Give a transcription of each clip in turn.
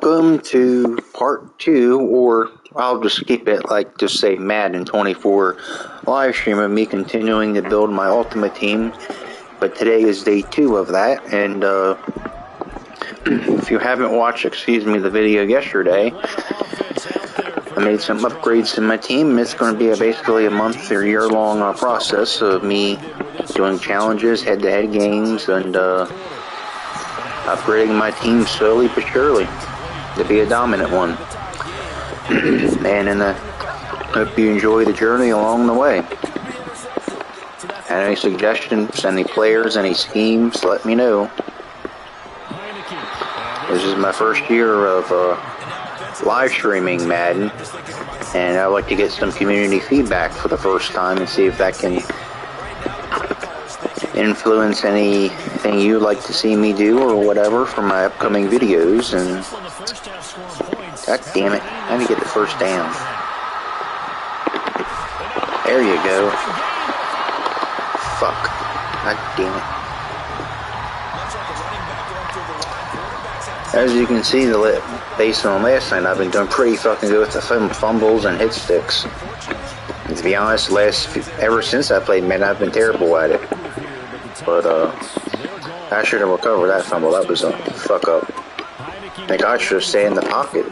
Welcome to part 2, or I'll just keep it like just say Madden 24 live stream of me continuing to build my ultimate team. But today is day 2 of that, and if you haven't watched, the video yesterday, I made some upgrades to my team. It's going to be basically a month or year-long process of me doing challenges, head-to-head games, and upgrading my team slowly but surely to be a dominant one. And I hope you enjoy the journey along the way. And any suggestions, any players, any schemes, let me know. This is my first year of live streaming Madden, and I'd like to get some community feedback for the first time and see if that can influence anything you'd like to see me do or whatever for my upcoming videos. And god damn it, how do you get the first down? There you go. Fuck. God damn it. As you can see, based on last night, I've been doing pretty fucking good with the fumbles and hit sticks. And to be honest, ever since I played Madden, I've been terrible at it. But I should have recovered that fumble. That was a fuck up. I think I should have stayed in the pocket.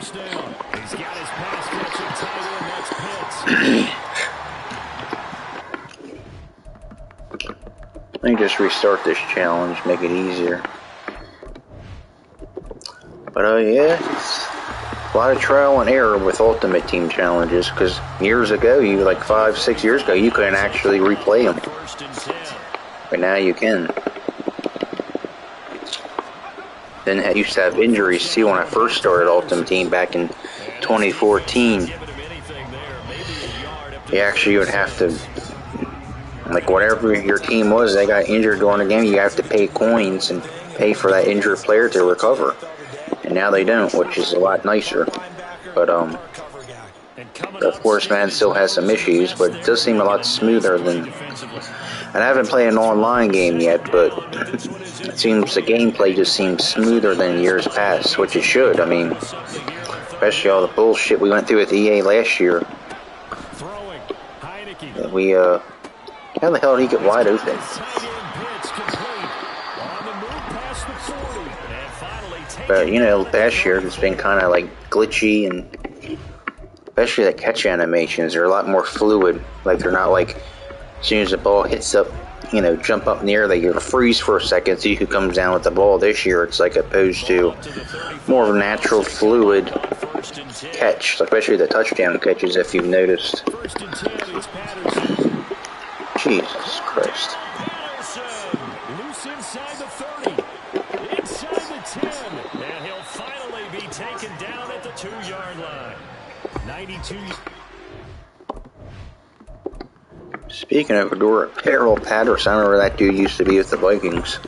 Let me just restart this challenge, make it easier. But yeah, it's a lot of trial and error with Ultimate Team challenges, because years ago, like 5-6 years ago, you couldn't actually replay them. But now you can. Then I used to have injuries too when I first started Ultimate Team back in 2014. You would have to, like whatever your team was, they got injured during the game, you have to pay coins and pay for that injured player to recover. And now they don't, which is a lot nicer. But of course, man, still has some issues, but it does seem a lot smoother than. And I haven't played an online game yet, but it seems the gameplay just seems smoother than years past, which it should. I mean, especially all the bullshit we went through with EA last year. How the hell did he get wide open? But, last year it's been kind of like glitchy, and especially the catch animations are a lot more fluid. Like, they're not like, as soon as the ball hits up, jump up in the air, they freeze for a second, see who comes down with the ball. This year it's like opposed to more of a natural, fluid catch, especially the touchdown catches, if you've noticed. Jesus Christ. Loose inside the 30. Inside the 10. And he'll finally be taken down at the 2-yard line. 92. Speaking of Harold Patterson, I remember that dude used to be with the Vikings.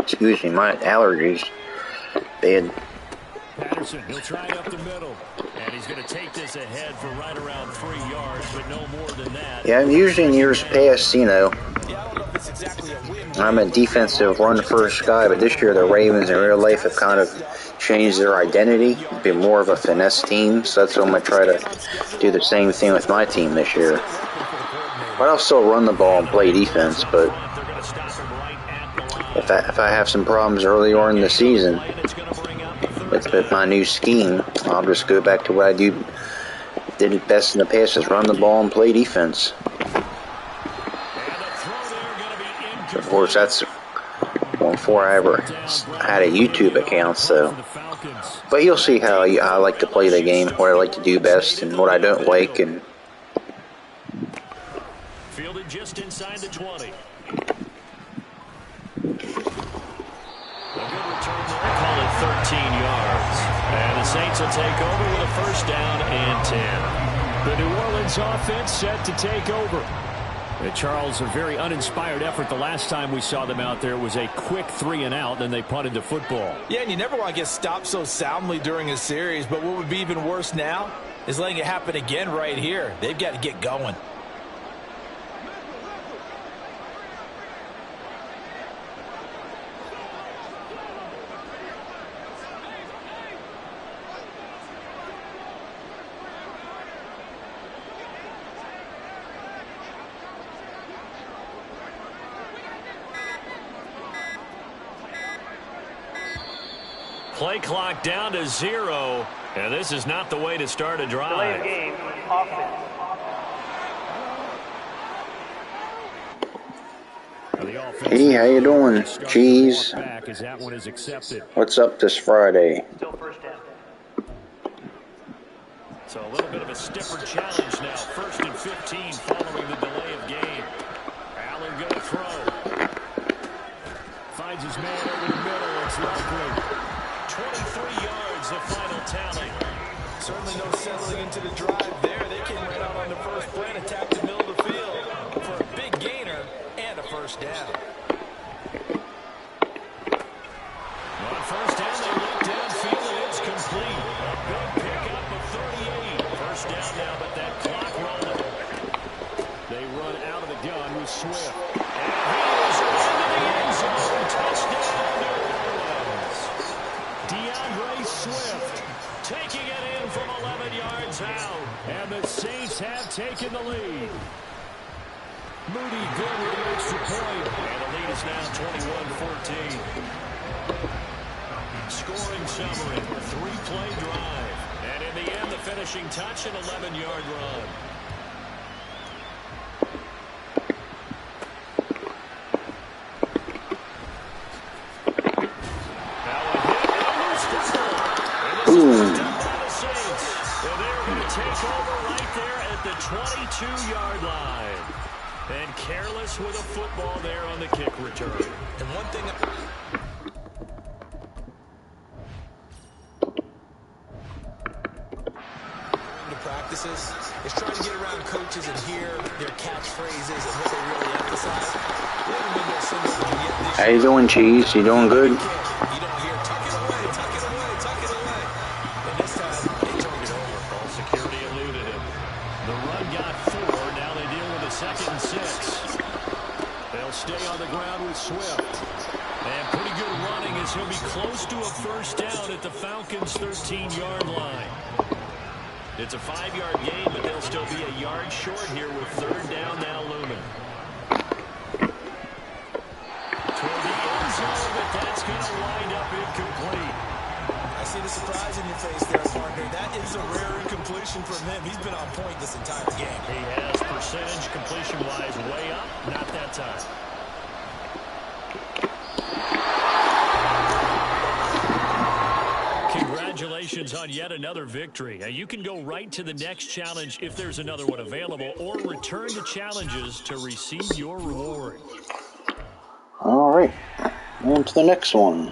Excuse me, my allergies. Bad. Patterson, he'll try up the middle. And he's going to take this ahead for right around 3 yards, but no more than that. Yeah, usually in years past, I'm a defensive run-first guy, but this year the Ravens in real life have kind of changed their identity, be more of a finesse team, so that's what I'm going to try to do the same thing with my team this year. But I'll still run the ball and play defense, but if I have some problems early on in the season with my new scheme, I'll just go back to what I did it best in the past, is run the ball and play defense. Of course, that's before I ever had a YouTube account, so. But you'll see how I like to play the game, what I like to do best, and what I don't like. And fielded just inside the 20. A good return there, call it 13 yards. And the Saints will take over with a first down and 10. The New Orleans offense set to take over. Charles, a very uninspired effort the last time we saw them out there. It was a quick 3-and-out, then they punted the football. Yeah, and you never want to get stopped so soundly during a series, but what would be even worse now is letting it happen again right here. They've got to get going. Play clock down to 0, and this is not the way to start a drive. Delay of game, offense. Hey, how you doing, Cheese? What's up this Friday? Still first down. So a little bit of a stiffer challenge now. 1st and 15 following the delay of game. Allen going to throw. Finds his man over the middle. It's likely 23 yards, the final tally. Certainly no settling into the drive there. They came right out on the first play and attacked the middle of the field for a big gainer and a first down. On first down, they look downfield, and it's complete. A big pickup of 38. First down now, but that clock rolling. They run out of the gun with Swift. And he is into the end zone. Touchdown, New Orleans. DeAndre Swift taking it in from 11 yards out. And the Saints have taken the lead. Moody good with the extra point. And the lead is now 21-14. Scoring summary, 3-play drive. And in the end, the finishing touch, an 11-yard run. Now a hit and a loose football. And this is picked up by the Saints. And they're going to take over right there at the 22-yard line. And careless with a football there on the kick return. And one thing... practices is trying to get around coaches and hear their catchphrases and what they really emphasize. How you doing, Cheese? You doing good? You don't hear tuck it away, tuck it away, tuck it away. And this time they turned it over. Ball security eluded him. The run got 4. Now they deal with a 2nd and 6. They'll stay on the ground with Swift. And pretty good running as he'll be close to a first down at the Falcons' 13-yard line. It's a 5-yard gain, but they'll still be a yard short here with 3rd down now looming. Toward the end zone, but that's going to wind up incomplete. I see the surprise in your face there, partner. That is a rare incompletion from him. He's been on point this entire game. He has percentage completion-wise way up. Not that time. Congratulations on yet another victory. Now, you can go right to the next challenge if there's another one available, or return to challenges to receive your reward. All right, on to the next one.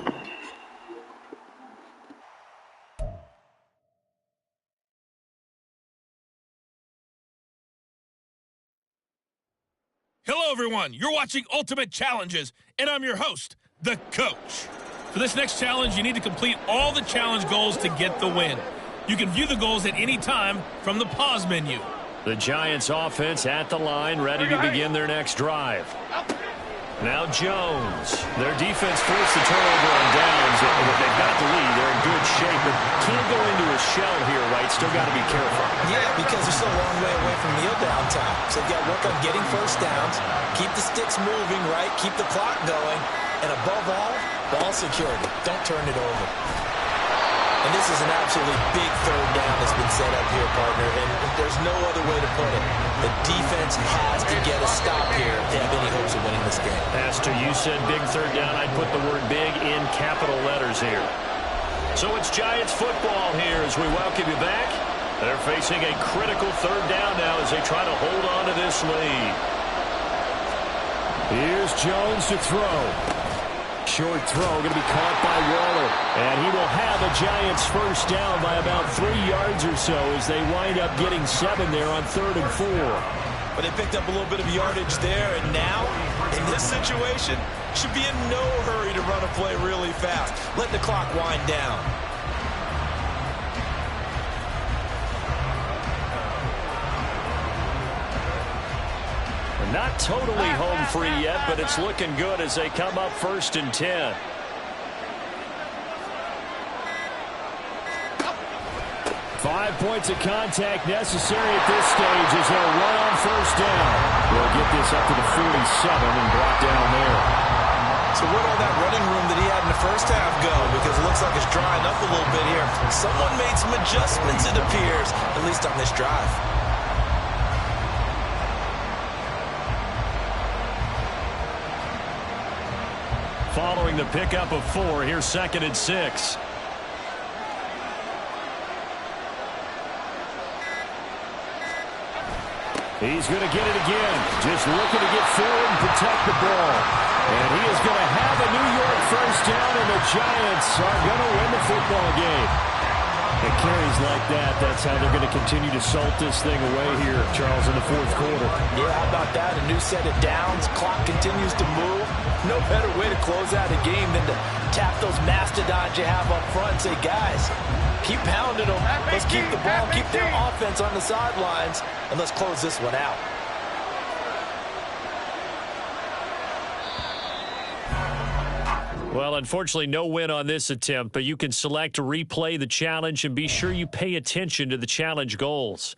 Hello, everyone. You're watching Ultimate Challenges, and I'm your host, The Coach. For this next challenge, you need to complete all the challenge goals to get the win. You can view the goals at any time from the pause menu. The Giants offense at the line, ready to begin their next drive. Now Jones. Their defense forced the turnover on downs. They've got the lead. They're in good shape, but can't go into a shell here, right? Still got to be careful. Yeah, because they're still a long way away from kneel down time. So they've got to work on getting first downs, keep the sticks moving, right? Keep the clock going. And above all, ball security. Don't turn it over. And this is an absolutely big 3rd down that's been set up here, partner. And there's no other way to put it. The defense has to get a stop here if they have any hopes of winning this game. Pastor, you said big 3rd down. I'd put the word big in capital letters here. So it's Giants football here as we welcome you back. They're facing a critical 3rd down now as they try to hold on to this lead. Here's Jones to throw. Short throw going to be caught by Waller. And he will have a Giants first down by about 3 yards or so as they wind up getting 7 there on 3rd and 4. But they picked up a little bit of yardage there, and now, in this situation, should be in no hurry to run a play really fast. Let the clock wind down. Not totally home free yet, but it's looking good as they come up 1st and 10. Five points of contact necessary at this stage as they'll run on first down. They'll get this up to the 47 and brought down there. So what all that running room that he had in the first half go? Because it looks like it's drying up a little bit here. Someone made some adjustments, it appears, at least on this drive. Following the pickup of 4, here's 2nd and 6. He's going to get it again. Just looking to get forward and protect the ball. And he is going to have a New York first down, and the Giants are going to win the football game. It carries like that. That's how they're going to continue to salt this thing away here, Charles, in the 4th quarter. Yeah, how about that? A new set of downs. Clock continues to move. No better way to close out a game than to tap those mastodons you have up front and say, guys, keep pounding them. Let's keep the ball, keep their offense on the sidelines, and let's close this one out. Well, unfortunately, no win on this attempt, but you can select to replay the challenge and be sure you pay attention to the challenge goals.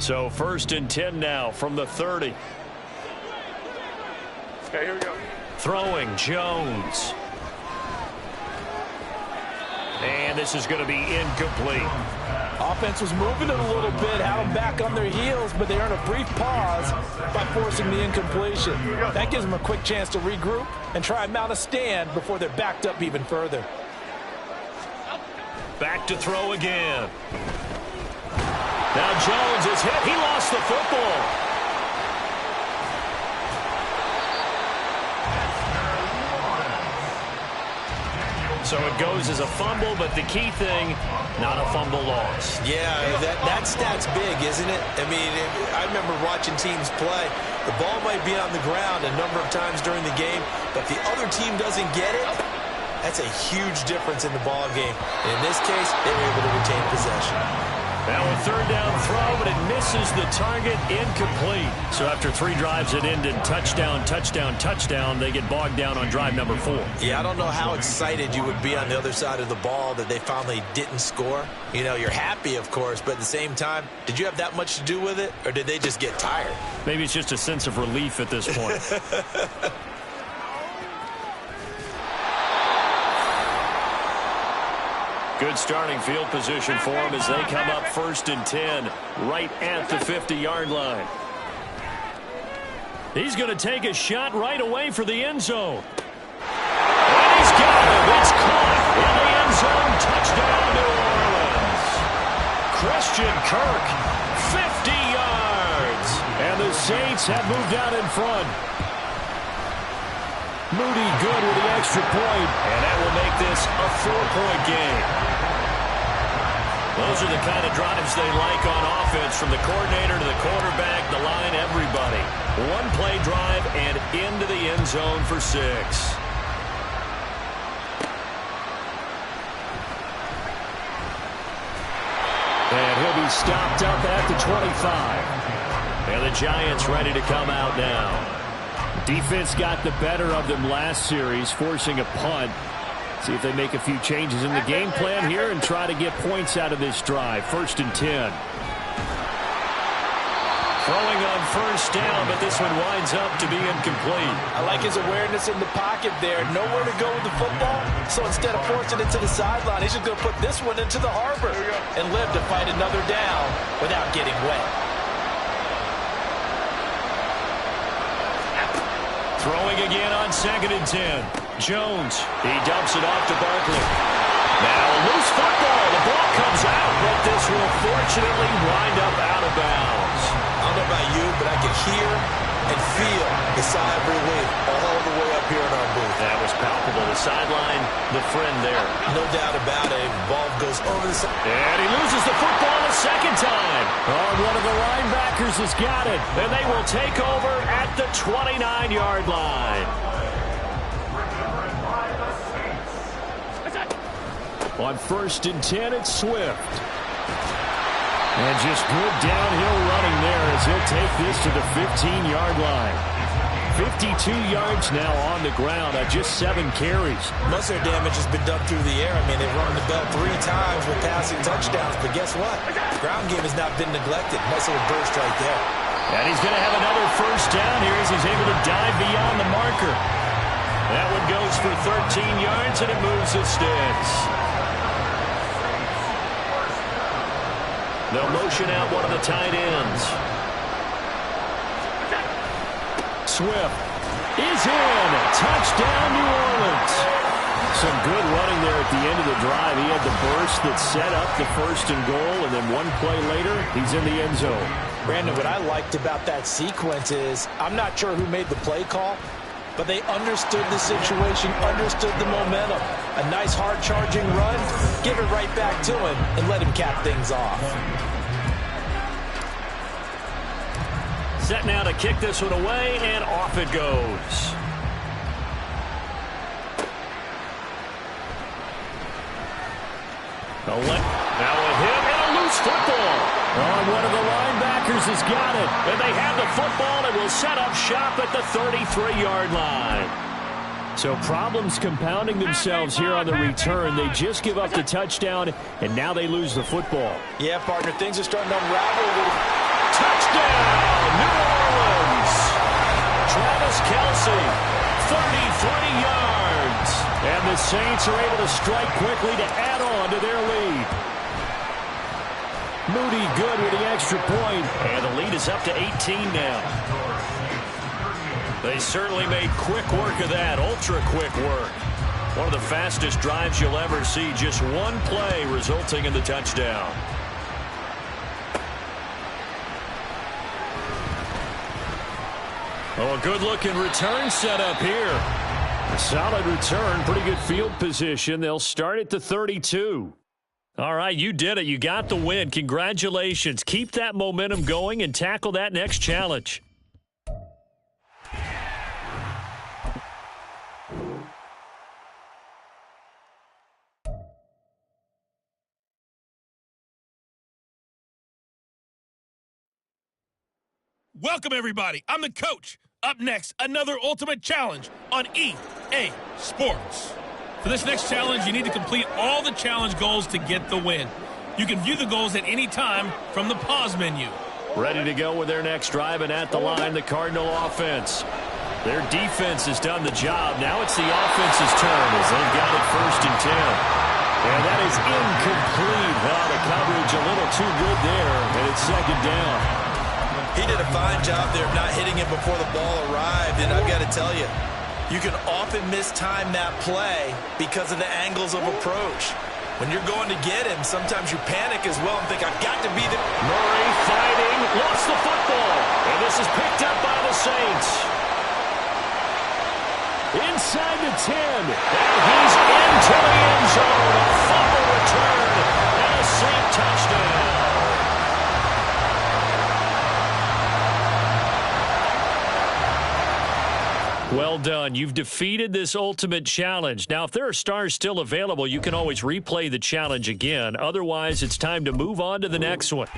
So 1st and 10 now from the 30. Okay, here we go. Throwing Jones. And this is going to be incomplete. Offense was moving it a little bit, had them back on their heels, but they earned a brief pause by forcing the incompletion. That gives them a quick chance to regroup and try and mount a stand before they're backed up even further. Back to throw again. Now Jones is hit. He lost the football. So it goes as a fumble, but the key thing, not a fumble loss. Yeah, that stat's big, isn't it? I mean, I remember watching teams play. The ball might be on the ground a number of times during the game, but if the other team doesn't get it, that's a huge difference in the ball game. And in this case, they were able to retain possession. Now a 3rd down throw, but it misses the target, incomplete. So after 3 drives that ended touchdown, touchdown, touchdown, they get bogged down on drive number 4. Yeah, I don't know how excited you would be on the other side of the ball that they finally didn't score. You know, you're happy, of course, but at the same time, did you have that much to do with it, or did they just get tired? Maybe it's just a sense of relief at this point. Good starting field position for them as they come up 1st and 10, right at the 50-yard line. He's going to take a shot right away for the end zone. And he's got it. It's caught in the end zone. Touchdown, New Orleans. Christian Kirk, 50 yards. And the Saints have moved out in front. Moody good with the extra point, and that will make this a 4-point game. Those are the kind of drives they like on offense, from the coordinator to the quarterback, the line, everybody. 1-play drive and into the end zone for 6. And he'll be stopped up at the 25. And the Giants ready to come out now. Defense got the better of them last series, forcing a punt. See if they make a few changes in the game plan here and try to get points out of this drive. 1st and 10. Throwing on 1st down, but this one winds up to be incomplete. I like his awareness in the pocket there. Nowhere to go with the football, so instead of forcing it to the sideline, he's just going to put this one into the harbor and live to fight another down without getting wet. Throwing again on 2nd and 10. Jones, he dumps it off to Barkley. Now a loose football. The ball comes out, but this will fortunately wind up out of bounds. I don't know about you, but I can hear and feel the sigh of relief all the way up here in our booth. That was palpable. The sideline, the friend there. No doubt about it. Ball goes over the side. And he loses the football a 2nd time. Oh, one of the linebackers has got it. And they will take over at the 29-yard line. On 1st and 10, it's Swift. And just good downhill running there as he'll take this to the 15-yard line. 52 yards now on the ground on just 7 carries. Most of their damage has been done through the air. I mean, they've run the bell 3 times with passing touchdowns, but guess what? The ground game has not been neglected. Nice little burst right there. And he's going to have another 1st down here as he's able to dive beyond the marker. That one goes for 13 yards, and it moves the sticks. They'll motion out one of the tight ends. Swift is in. Touchdown, New Orleans. Some good running there at the end of the drive. He had the burst that set up the 1st and goal, and then 1 play later, he's in the end zone. Brandon, what I liked about that sequence is I'm not sure who made the play call, but they understood the situation, understood the momentum. A nice hard-charging run, give it right back to him, and let him cap things off. Set now to kick this one away, and off it goes. Now a hit and a loose football. Oh, one of the linebackers has got it. And they have the football and will set up shop at the 33-yard line. So problems compounding themselves here on the return. They just give up the touchdown, and now they lose the football. Yeah, partner, things are starting to unravel. Touchdown, New Orleans. Travis Kelce, 33 yards. And the Saints are able to strike quickly to add on to their lead. Moody good with the extra point. And the lead is up to 18 now. They certainly made quick work of that, ultra-quick work. One of the fastest drives you'll ever see, just one play resulting in the touchdown. Oh, a good-looking return set up here. A solid return, pretty good field position. They'll start at the 32. All right, you did it. You got the win. Congratulations. Keep that momentum going and tackle that next challenge. Welcome, everybody. I'm the coach. Up next, another ultimate challenge on EA Sports. For this next challenge, you need to complete all the challenge goals to get the win. You can view the goals at any time from the pause menu. Ready to go with their next drive, and at the line, the Cardinal offense. Their defense has done the job. Now it's the offense's turn as they've got it 1st and 10. And that is incomplete. The coverage a little too good there, and it's 2nd down. He did a fine job there of not hitting it before the ball arrived, and I've got to tell you, you can often mistime that play because of the angles of approach. When you're going to get him, sometimes you panic as well and think, I've got to be there. Murray fighting, lost the football, and this is picked up by the Saints. Inside the 10, and he's into the end zone. A fumble return, and a Saint touchdown. Well done. You've defeated this ultimate challenge. Now, if there are stars still available, you can always replay the challenge again. Otherwise, it's time to move on to the next one.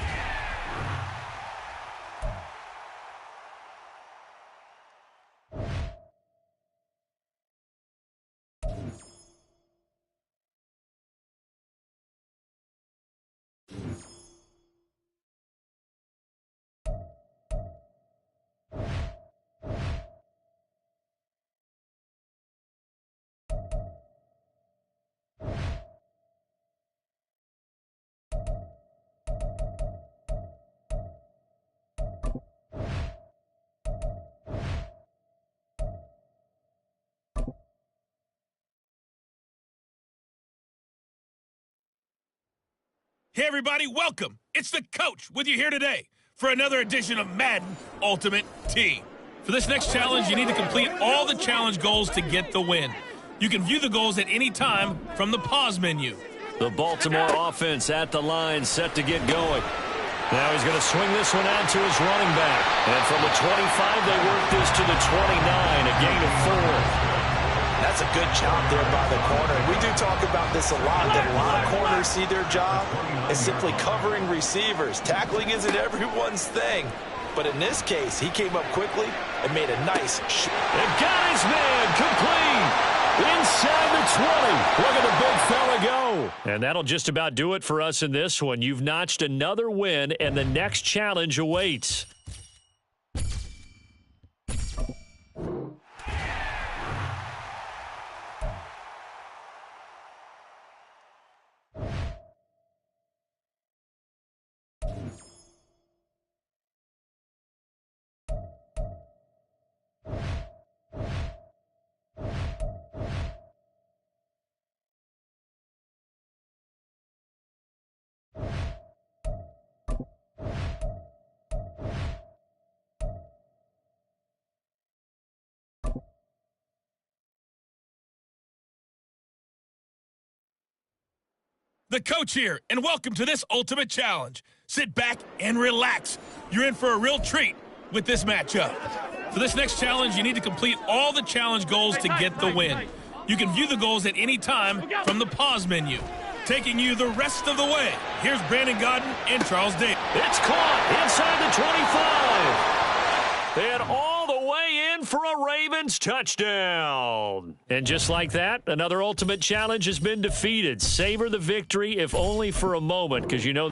Hey, everybody, welcome. It's the coach with you here today for another edition of Madden Ultimate Team. For this next challenge, you need to complete all the challenge goals to get the win. You can view the goals at any time from the pause menu. The Baltimore offense at the line, set to get going. Now he's going to swing this one out to his running back. And from the 25, they work this to the 29, a gain of 4. That's a good job there by the corner. We do talk about this a lot, that a lot of corners see their job as simply covering receivers. Tackling isn't everyone's thing. But in this case, he came up quickly and made a nice shot. And got his man complete inside the 20. Look at the big fella go. And that'll just about do it for us in this one. You've notched another win, and the next challenge awaits. The coach here, and welcome to this ultimate challenge. Sit back and relax. You're in for a real treat with this matchup. For this next challenge, you need to complete all the challenge goals to get the win. You can view the goals at any time from the pause menu. Taking you the rest of the way, here's Brandon Godden and Charles Davis. It's caught inside the 25. And all the way in for a Ravens touchdown. And just like that, another ultimate challenge has been defeated. Savor the victory, if only for a moment, because you know...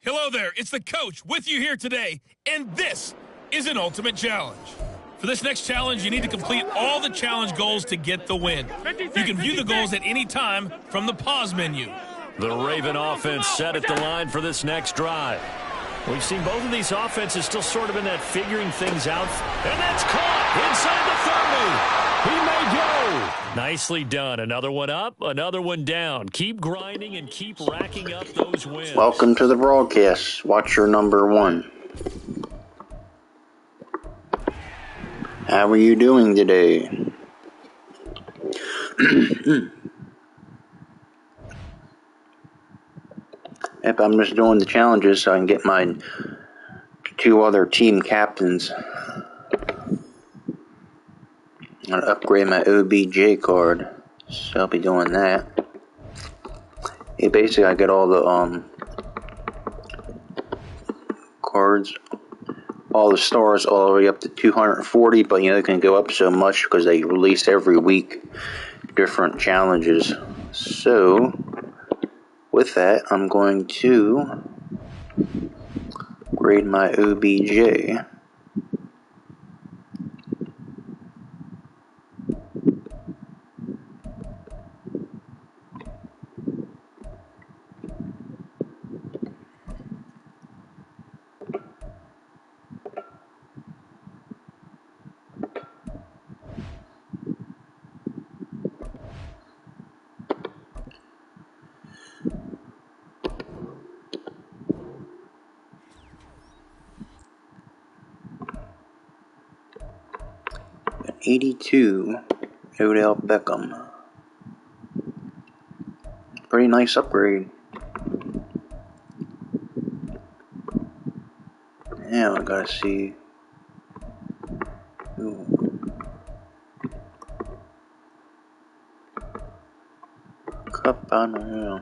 Hello there, it's the coach with you here today, and this is an ultimate challenge. For this next challenge, you need to complete all the challenge goals to get the win. You can view the goals at any time from the pause menu. The Raven offense set at the line for this next drive. We've seen both of these offenses still sort of in that figuring things out. And that's caught inside the 30. He may go. Nicely done. Another one up, another one down. Keep grinding and keep racking up those wins. Welcome to the broadcast. Watcher number 1. How are you doing today? Yep, I'm just doing the challenges so I can get my 2 other team captains. I'm going to upgrade my OBJ card, so I'll be doing that. Yeah, basically I get all the cards, all the stars all the way up to 240, but they can go up so much because they release every week different challenges. So with that, I'm going to grade my OBJ. An 82 Odell Beckham. Pretty nice upgrade. Now I gotta see. Ooh. Cup, I don't know.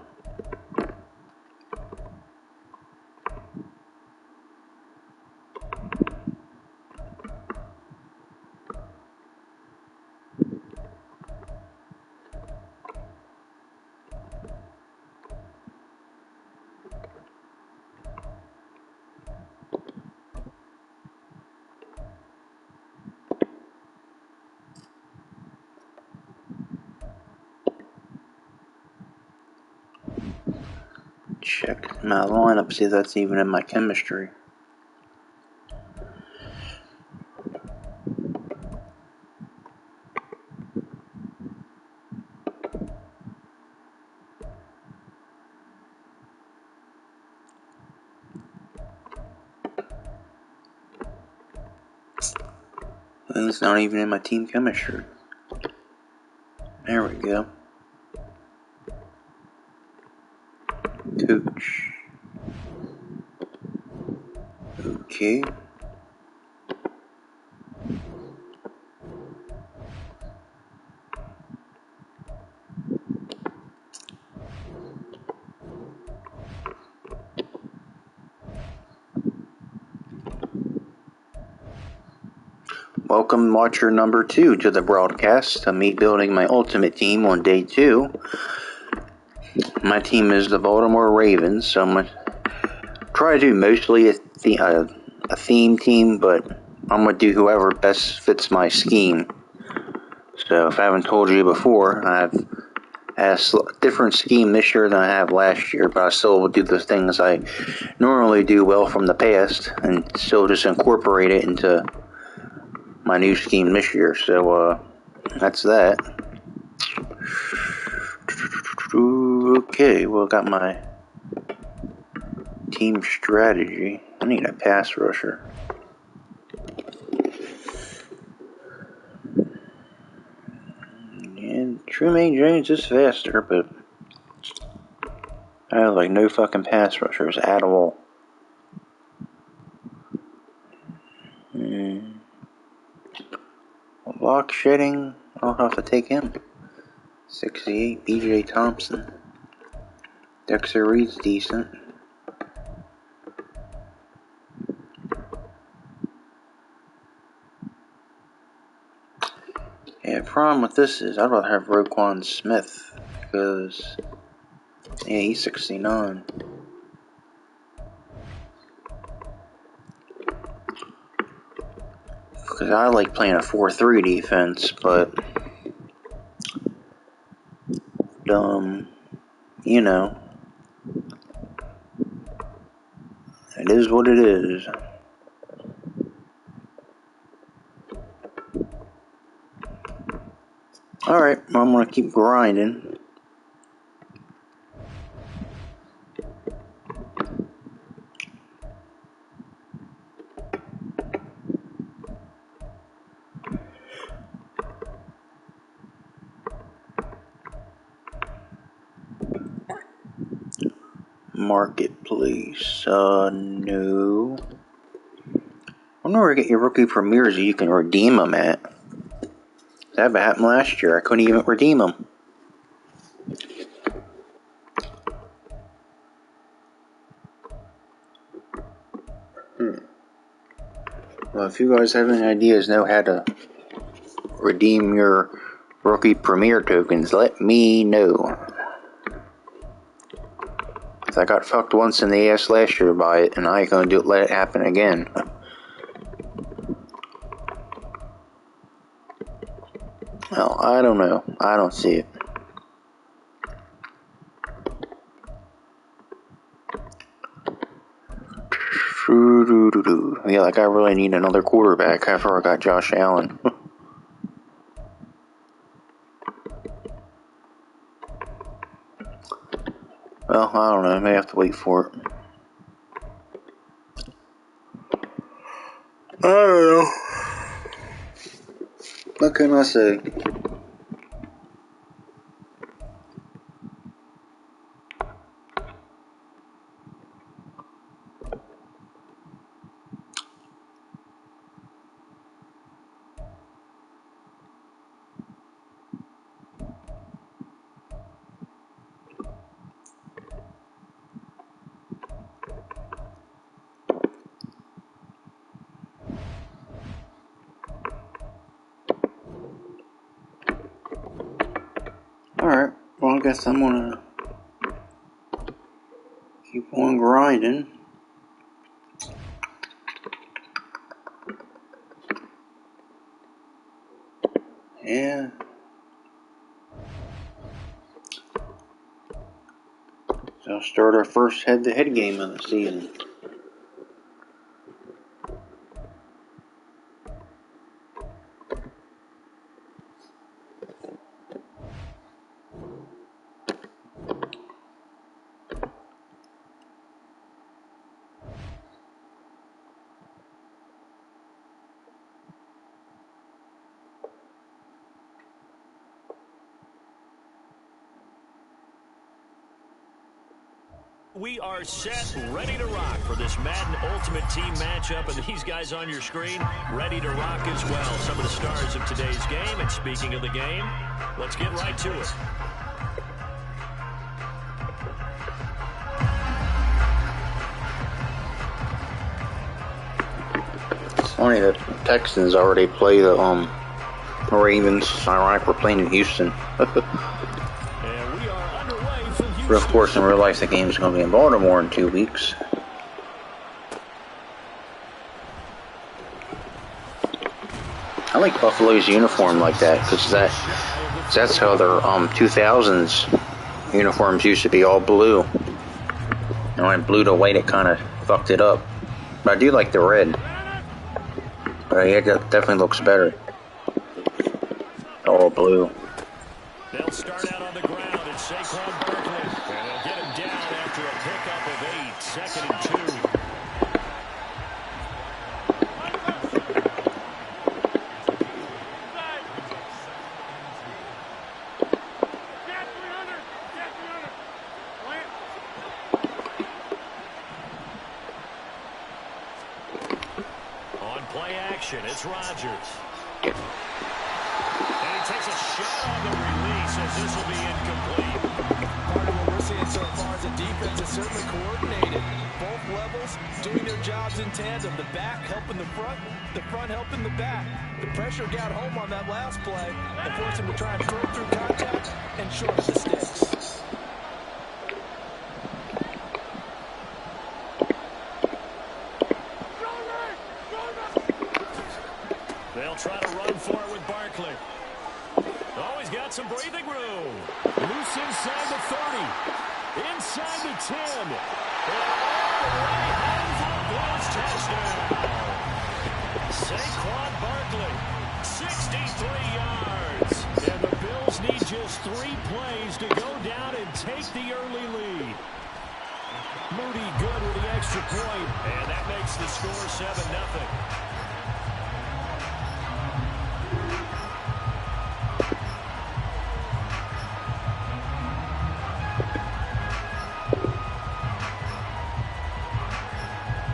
Check my lineup, see if that's even in my chemistry. It's not even in my team chemistry. There we go. Coach. Okay. Welcome, watcher number 2, to the broadcast of me building my ultimate team on day 2. My team is the Baltimore Ravens, so I'm going to try to do mostly a theme team, but I'm going to do whoever best fits my scheme. So if I haven't told you before, I have a different scheme this year than I have last year, but I still will do the things I normally do well from the past and still just incorporate it into my new scheme this year. So that's that. Okay, well, I got my team strategy. I need a pass rusher. And Trumaine Jones is faster, but I have like no fucking pass rushers at all. Block shedding, I'll have to take him. 68, BJ Thompson. Dexter Reed's decent. Yeah, the problem with this is I'd rather have Roquan Smith because, yeah, he's 69. Because I like playing a 4-3 defense, but you know, it is what it is. Alright, I'm gonna keep grinding. Marketplace, no. I wonder where to get your rookie premieres you can redeem them at. That happened last year. I couldn't even redeem them. Well, if you guys have any ideas, know how to redeem your rookie premiere tokens, let me know. I got fucked once in the ass last year by it, and I ain't gonna let it happen again. Well, I don't know. I don't see it. Yeah, like I really need another quarterback after I got Josh Allen. Well, I don't know. I may have to wait for it. I don't know. What can I say? Alright, well I guess I'm gonna keep on grinding. Yeah. So I'll start our first head-to-head game of the season. We are set, ready to rock for this Madden Ultimate Team matchup, and these guys on your screen ready to rock as well. Some of the stars of today's game, and speaking of the game, let's get right to it. It's funny that Texans already play the Ravens. Ironic we're playing in Houston. But of course, in real life, the game's going to be in Baltimore in 2 weeks. I like Buffalo's uniform like that because that's how their 2000s uniforms used to be, all blue. And when blue to white, it kind of fucked it up. But I do like the red. But yeah, it definitely looks better. All blue. They'll start out on the ground. It's Saquon Barkley. And they'll get him down after a pickup of 8. 2nd and 2. On play action, it's Rodgers. And he takes a shot on the release as this will be incomplete. Part of what we're seeing so far is the defense is certainly coordinated. Both levels doing their jobs in tandem. The back helping the front helping the back. The pressure got home on that last play and forced him to try and throw through contact and short of the sticks. They'll try to run for it with Barkley. Oh, he's got some breathing room. Loose inside the 30. Inside the 10. And all the way home for a Bills touchdown. Saquon Barkley, 63 yards. And the Bills need just 3 plays to go down and take the early lead. Moody good with the extra point. And that makes the score 7-0.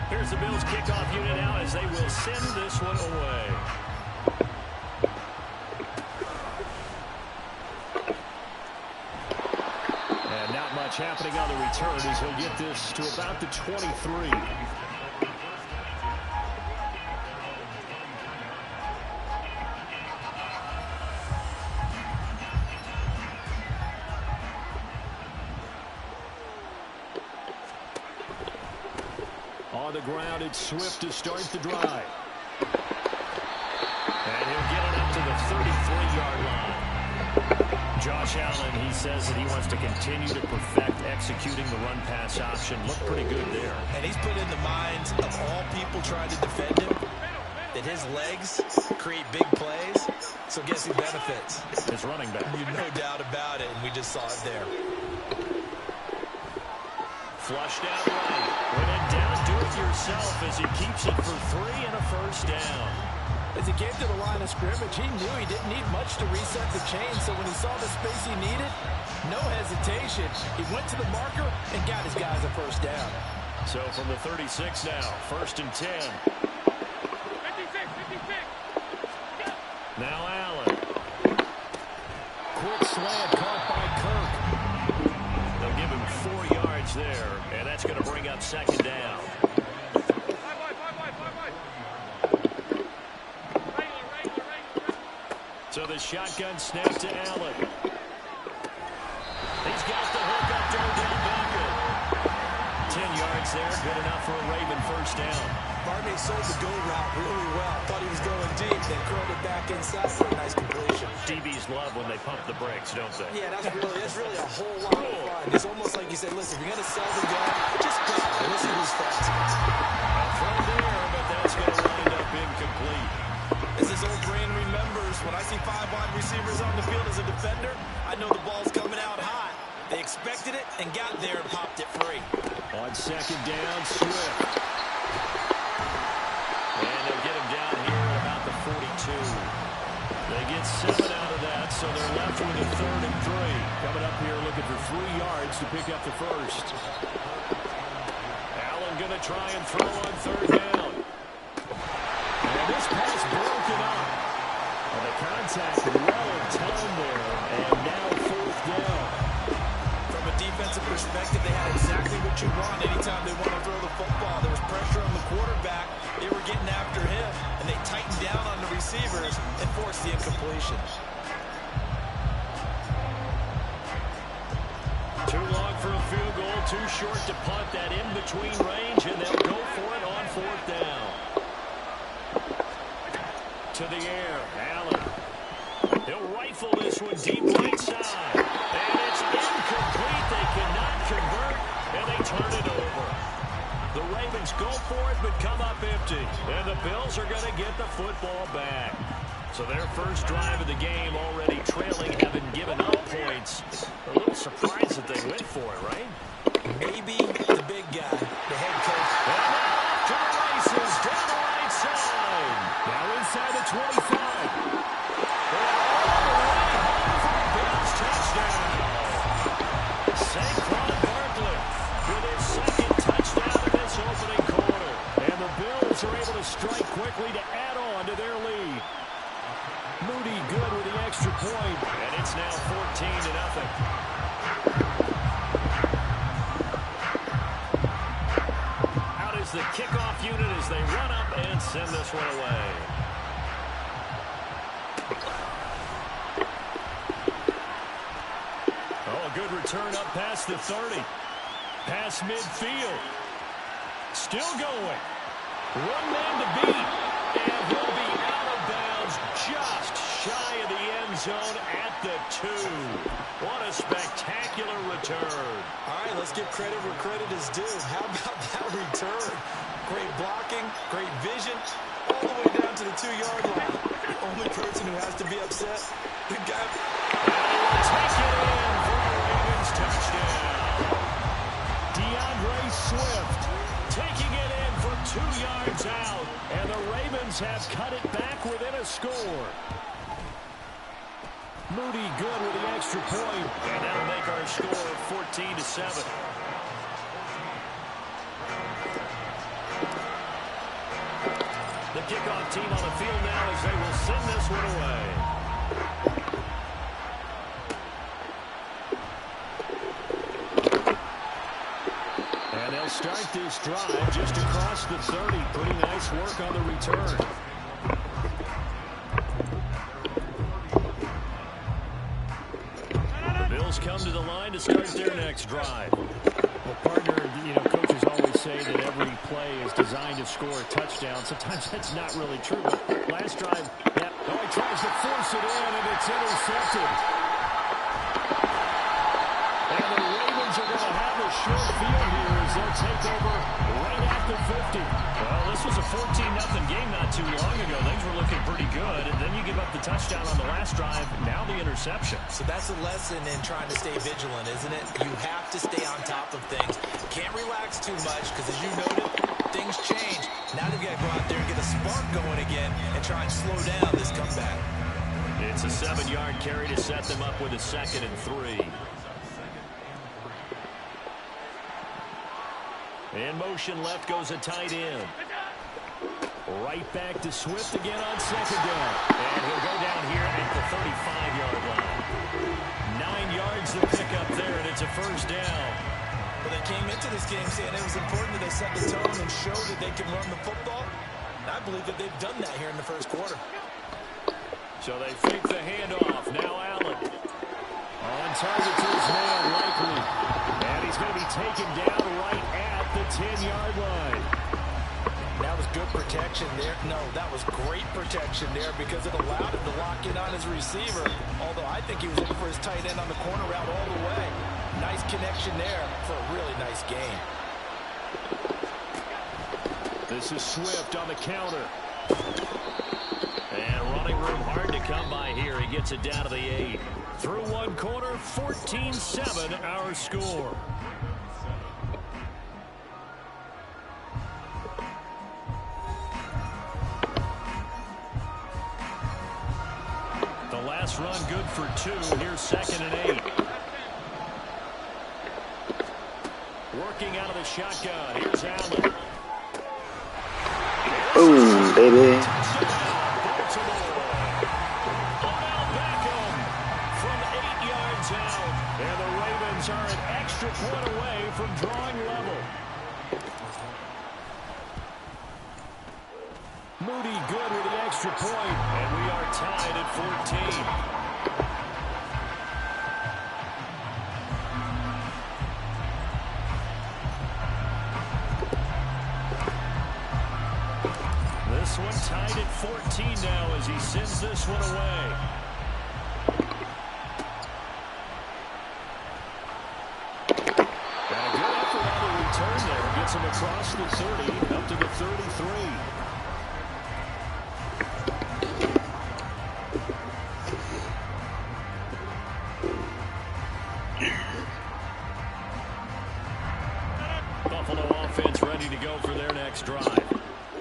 Here's the Bills kickoff unit now as they will send this one away. And not much happening on the return as he'll get this to about the 23. On the ground, it's Swift to start the drive. And he'll get it up to the 33-yard line. Josh Allen, he says that he wants to continue to perfect executing the run-pass option. Looked pretty good there. And he's put in the minds of all people trying to defend him that his legs create big plays. So guess who benefits? His running back. No doubt about it, and we just saw it there. Flushed out right. When in doubt, do it yourself as he keeps it for 3 and a first down. As he came to the line of scrimmage, he knew he didn't need much to reset the chain, so when he saw the space he needed, no hesitation. He went to the marker and got his guys a first down. So from the 36 now, 1st and 10. 56. Now Allen. Quick slant caught by Kirk. They'll give him 4 yards there, and that's going to bring up 2nd down. So the shotgun snap to Allen. He's got the hook up to Odell Beckham. 10 yards there, good enough for a Raven first down. Barney sold the go route really well. Thought he was going deep, then curled it back inside for a nice completion. DBs love when they pump the brakes, don't they? Yeah, that's really a whole lot of fun. It's almost like you said, listen, if you're going to sell the gun, just go. Let's see who's fast. A throw there, but that's going to wind up incomplete. As his old brain remembers, when I see 5 wide receivers on the field as a defender, I know the ball's coming out hot. They expected it and got there and popped it free. On 2nd down, Swift. And they'll get him down here at about the 42. They get 7 out of that, so they're left with a 3rd and 3. Coming up here looking for 3 yards to pick up the first. Allen going to try and throw on 3rd down. And this pass broken up. And the contact well timed there, and now 4th down. From a defensive perspective, they had exactly what you want anytime they want to throw the football. There was pressure on the quarterback. They were getting after him, and they tightened down on the receivers and forced the incompletion. Too long for a field goal, too short to punt. That in-between range, and they'll go for it on 4th down. To the air, Allen. He'll rifle this one deep right side. And it's incomplete. They cannot convert, and they turn it over. The Ravens go for it, but come up empty. And the Bills are going to get the football back. So their first drive of the game already trailing, having given up points. A little surprised that they went for it, right? Maybe the big guy, the head coach. And off to the races, down the right side. Now inside the 25. Touchdown. Saquon Barkley with his 2nd touchdown in this opening quarter. And the Bills are able to strike quickly to add on to their lead. Moody good with the extra point, and it's now 14-0. Out is the kickoff unit as they run up and send this one away. Good return up past the 30. Past midfield. Still going. One man to beat. And he'll be out of bounds return. All right, let's give credit where credit is due. How about that return? Great blocking, great vision, all the way down to the 2-yard line. The only person who has to be upset, the guy. Take it in for a Ravens touchdown. DeAndre Swift taking it in for 2 yards out, and the Ravens have cut it back within a score. Moody good with the extra point, and that'll make our score 14-7. The kickoff team on the field now as they will send this one away. And they'll start this drive just across the 30. Pretty nice work on the return. The Bills come to the line to start their next drive. Well, partner, coaches always say that every play is designed to score a touchdown. Sometimes that's not really true. But last drive, he tries to force it in, and it's intercepted. And the Ravens are going to have a short field here as they'll take over right at the 50. Well, this was a 14-0 game not too long ago. Things were looking pretty good, and then you give up the touchdown on the last drive, now the interception. So that's a lesson in trying to stay vigilant, isn't it? You have to stay on top of things. Can't relax too much because, as you noted, things change. Now they've got to go out there and get a spark going again and try and slow down this comeback. It's a 7-yard carry to set them up with a 2nd and 3. In motion left goes a tight end. Right back to Swift again on 2nd down. And he'll go down here at the 35-yard line. 9 yards to pick up there, and it's a 1st down. Well, they came into this game saying it was important that they set the tone and show that they can run the football. And I believe that they've done that here in the 1st quarter. So they fake the handoff. Now Allen. On target to his man, likely. And he's going to be taken down right at the 10-yard line. That was good protection there. No, that was great protection there because it allowed him to lock in on his receiver. Although I think he was looking for his tight end on the corner route all the way. Nice connection there for a really nice game. This is Swift on the counter. And running room hard to come by here. He gets it down to the 8. Through one quarter, 14-7 our score. The last run good for 2. Here's 2nd and 8. Working out of the shotgun. Here's Allen. Boom, baby. And the Ravens are an extra point away from drawing level. Moody good with the extra point, and we are tied at 14. This one tied at 14 now as he sends this one away. Gets him across the 30, up to the 33. Buffalo offense ready to go for their next drive.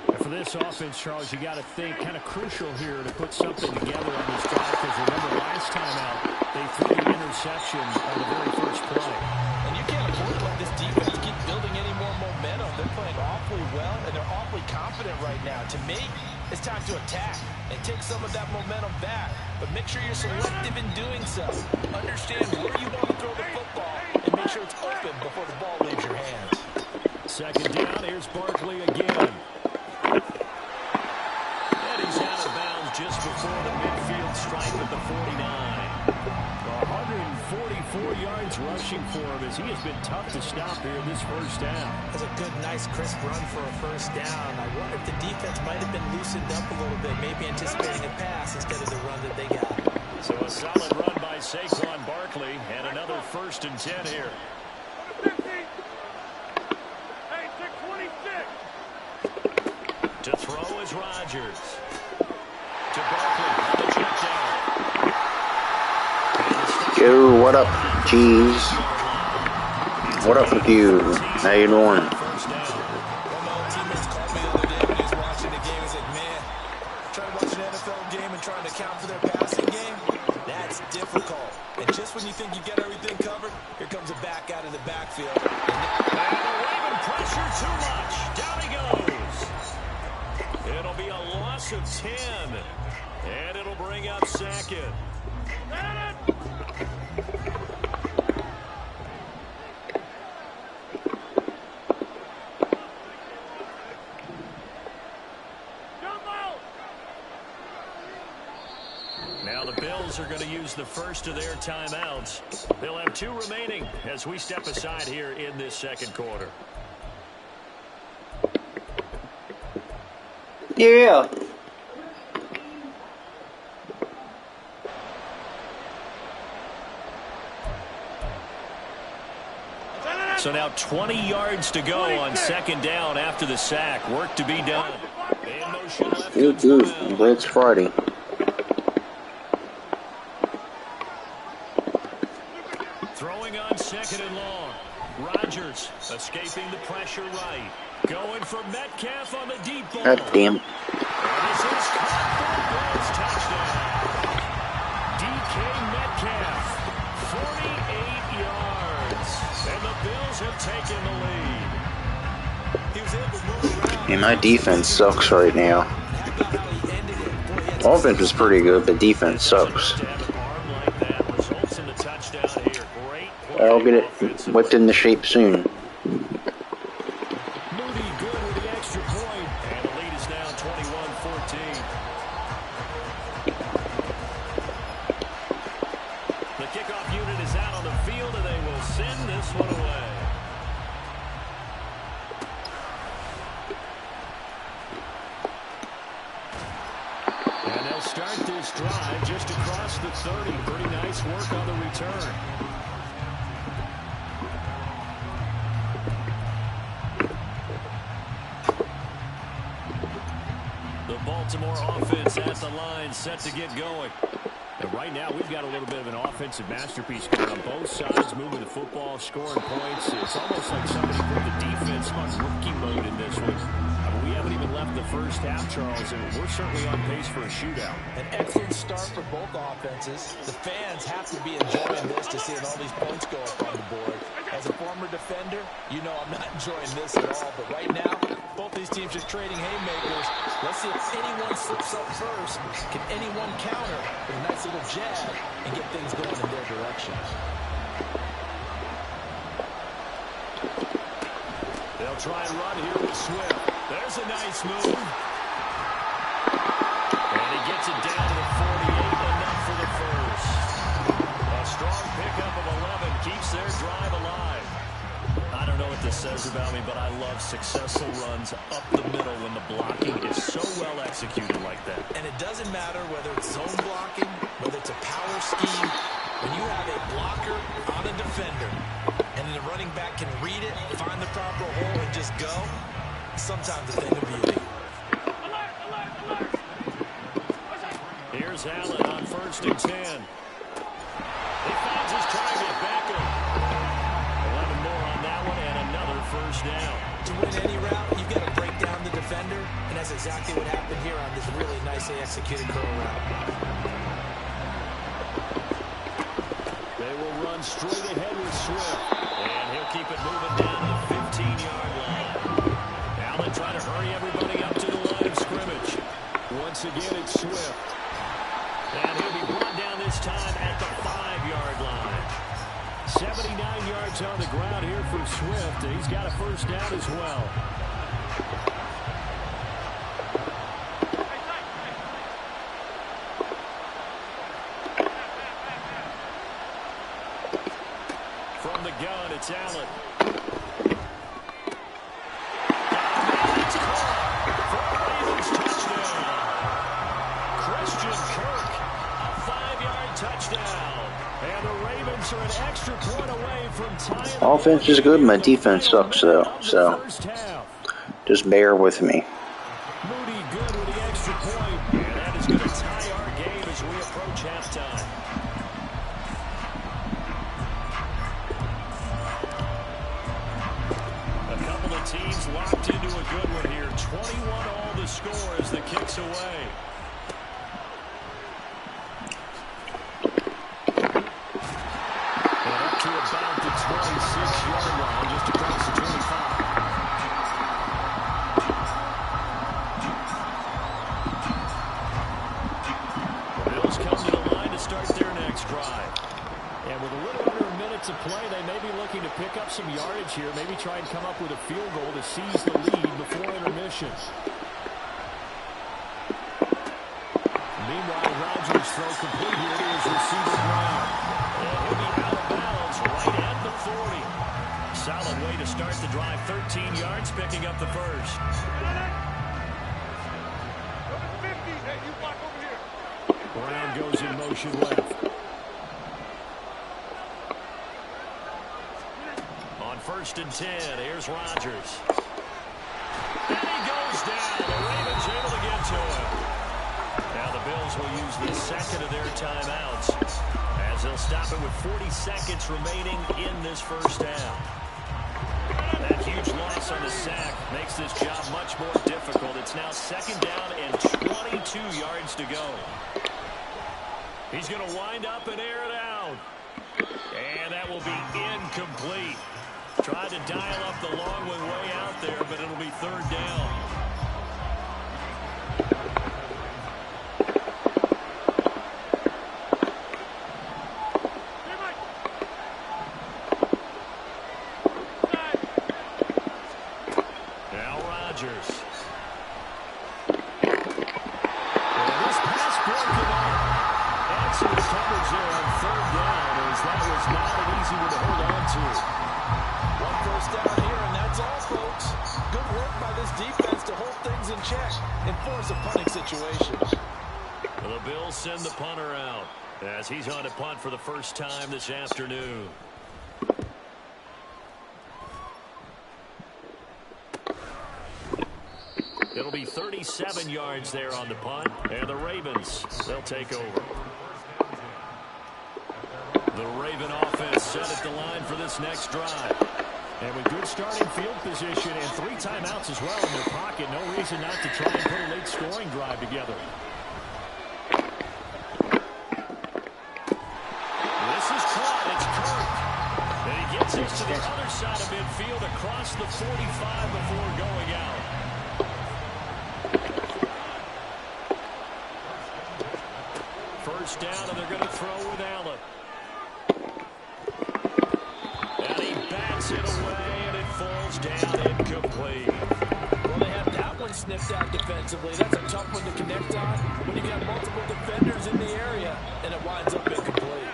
And for this offense, Charles, you got to think kind of crucial here to put something together on this drive because remember last time out, they threw the interception on the very first play. And you can't afford to let this defense keep building any more momentum. They're playing awfully well, and they're awfully confident right now. To me, it's time to attack and take some of that momentum back. But make sure you're selective in doing so. Understand where you want to throw the football and make sure it's open before the ball leaves your hands. 2nd down, here's Barkley again. And he's out of bounds just before the midfield stripe at the 49. 144 yards rushing for him as he has been tough to stop here in this 1st down. That's a good, nice, crisp run for a 1st down. I wonder if the defense might have been loosened up a little bit, maybe anticipating a pass instead of the run that they got. So a solid run by Saquon Barkley and another 1st and 10 here. To throw is Rodgers. To Barkley on the check down. Yo, what up, Cheese? What up with you? How you doing? One of my old teammates called me the other day when he was watching the game. He's like, man, trying to watch an NFL game and trying to account for their passing game, that's difficult. And just when you think you get everything covered, here comes a back out of the backfield. And away pressure too much. Down he goes. It'll be a loss of 10. And it'll bring up 2nd. Now the Bills are going to use the first of their timeouts. They'll have 2 remaining as we step aside here in this 2nd quarter. Yeah. So now 20 yards to go on 2nd down after the sack. Work to be done. In motion left. Good. It's Friday. Throwing on 2nd and long. Rodgers escaping the pressure right. Going for Metcalf on the deep ball. God damn. And this is caught for a Bills touchdown. DK Metcalf, 48 yards. And the Bills have taken the lead. He was able to move around. And my defense sucks right now. Offense is pretty good, but defense sucks. I'll get it whipped into shape soon. Moody good with the extra point. And the lead is now 21-14. The kickoff unit is out on the field, and they will send this one away. And they'll start this drive just across the 30. Pretty nice work on the return. Baltimore offense at the line, set to get going. And right now, we've got a little bit of an offensive masterpiece going on both sides, moving the football, scoring points. It's almost like somebody put the defense on rookie mode in this one. I mean, we haven't even left the first half, Charles, and we're certainly on pace for a shootout. An excellent start for both offenses. The fans have to be enjoying this to seeing all these points go up on the board. As a former defender, you know I'm not enjoying this at all. But right now, both these teams are trading haymakers. Let's see if anyone slips up first. Can anyone counter with a nice little jab and get things going in their direction? They'll try and run here with Swift. There's a nice move. And he gets it down to the 48, enough for the first. A strong pickup of 11 keeps their drive alive. I don't know what this says about me, but I love successful runs up the middle when the blocking is so well executed like that. And it doesn't matter whether it's zone blocking, whether it's a power scheme. When you have a blocker on a defender, and the running back can read it, find the proper hole, and just go, sometimes a thing of beauty. Here's Allen on 1st and 10. He finds his target, Beckham. 11 more on that one, and another first down. To win any route, you've got to break down the defender, and that's exactly what happened here on this really nicely executed curl route. They will run straight ahead with Swift, and he'll keep it moving down to the 15-yard line. Allen trying to hurry everybody up to the line of scrimmage. Once again, it's Swift. And he'll be brought down this time at the 5-yard line. 79 yards on the ground here for Swift. He's got a first down as well. From the gun, it's Allen. It's caught for a Ravens touchdown. Christian Kirk, a 5-yard Chiefs are an extra point away from tying. Offense is good, my defense sucks though, so just bear with me. Moody good with the extra point, and that is going to tie our game as we approach halftime. A couple of teams locked into a good one here. 21 all the score as the kick's away. And up to about the 26-yard line, just across the 25. Start their next drive. And with a little under a minute to play, they may be looking to pick up some yardage here, maybe try and come up with a field goal to seize the lead before intermission. Meanwhile, Rodgers' throw complete here to his receiver Brown. And he'll be out of bounds right at the 40. Solid way to start the drive, 13 yards, picking up the first. Brown goes in motion left. On 1st and 10, here's Rodgers. And he goes down. The Ravens able to get to him. Now the Bills will use the second of their timeouts as they'll stop it with 40 seconds remaining in this first half. That huge loss on the sack makes this job much more difficult. It's now 2nd down and 22 yards to go. He's going to wind up and air it out. And that will be incomplete. Tried to dial up the long one way out there, but it'll be 3rd down. Now Rodgers. And this pass broken up. Some coverage there on 3rd down, as that was not an easy one to hold on to. 1 first down here, and that's all, folks. Good work by this defense to hold things in check and force a punting situation. The Bills send the punter out as he's on to punt for the first time this afternoon. It'll be 37 yards there on the punt, and the Ravens, they'll take over. The Raven offense set at the line for this next drive. And with good starting field position and 3 timeouts as well in their pocket, no reason not to try and put a late scoring drive together. This is caught. It's Kirk. And he gets this to the other side of midfield across the 45 before going out. First down, and they're going to throw with Allen. And he bats it away, and it falls down incomplete. Well, they have that one sniffed out defensively. That's a tough one to connect on when you got multiple defenders in the area, and it winds up incomplete.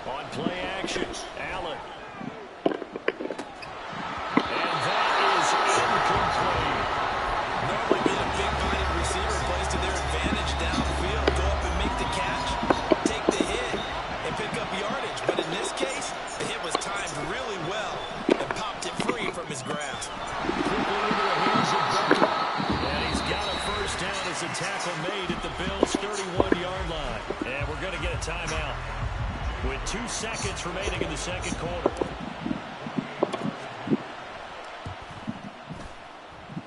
On play action, Allen. And that is incomplete. Normally being a big-minded receiver plays to their advantage downfield. Go up and make the catch, take the hit, and pick up yardage. But in this case, the hit was timed really well and popped it free from his grasp. Quickly into the hands of Becker. And he's got a first down as a tackle made at the Bills' 31-yard line. And we're going to get a timeout with 2 seconds remaining in the second quarter.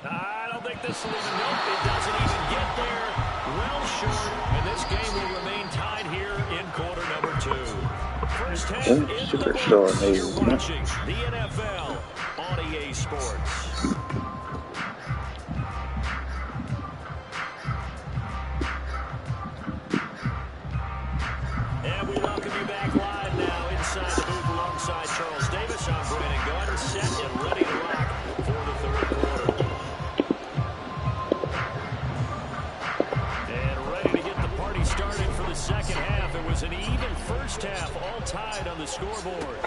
I don't think this will even go. It doesn't even get there. Well short. And this game will remain tied here in quarter number 2. First half in the books. You're watching the NFL on EA Sports. And we welcome you back live now inside the booth alongside Charles Davis. I'm Brandon Gardner, set and ready to rock for the third quarter. And ready to get the party started for the second half. It was an even first half, all tied on the scoreboard.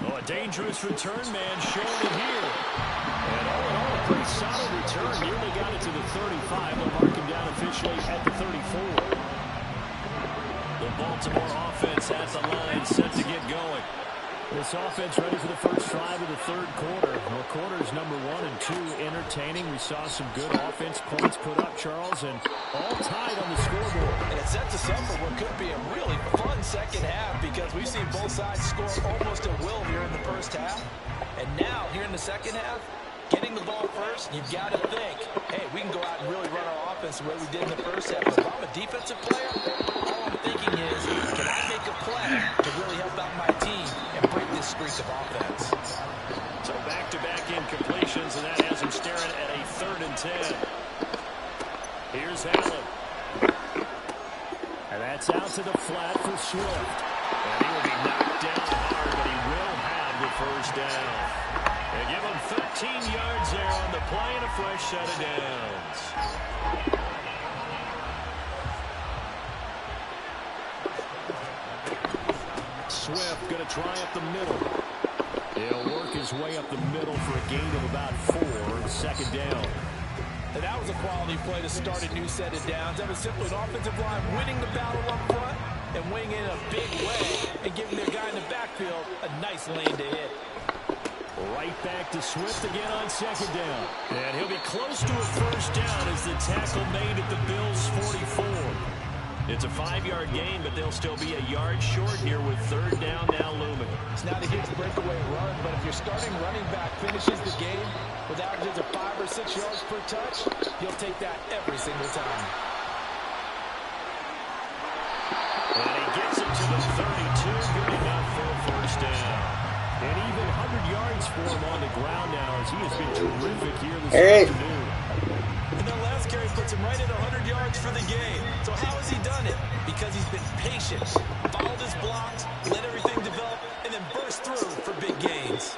Oh, a dangerous return man showing it here. And all in all, a pretty solid return. Nearly got it to the 35. They'll mark him down at officially at the 34. The Baltimore offense at the line, set to get going. This offense ready for the first drive of the third quarter. Well, quarters number 1 and 2 entertaining. We saw some good offense points put up, Charles, and all tied on the scoreboard. And it sets us up for what could be a really fun second half because we've seen both sides score almost at will here in the first half. And now, here in the second half, getting the ball first, you've got to think, hey, we can go out and really run our offense the way we did in the first half. But if I'm a defensive player, all I'm thinking is, can I make a play to really help out my team and break this streak of offense? So back-to-back incompletions, and that has him staring at a 3rd and 10. Here's Allen. And that's out to the flat for Swift. And he will be knocked down hard, but he will have the first down. They give him 13 yards there on the play and a fresh set of downs. Swift going to try up the middle. He'll work his way up the middle for a gain of about 4, second down. And that was a quality play to start a new set of downs. That was simply an offensive line winning the battle up front and winning in a big way and giving their guy in the backfield a nice lane to hit. Right back to Swift again on second down. And he'll be close to a first down as the tackle made at the Bills' 44. It's a 5-yard gain, but they'll still be a yard short here with third down now looming. It's not a huge breakaway run, but if your starting running back finishes the game with averages of 5 or 6 yards per touch, you'll take that every single time. And he gets it to the 32, good enough for a first down. And even 100 yards for him on the ground now as he has been terrific here this afternoon. And the last carry puts him right at 100 yards for the game. So how has he done it? Because he's been patient, followed his blocks, let everything develop, and then burst through for big gains.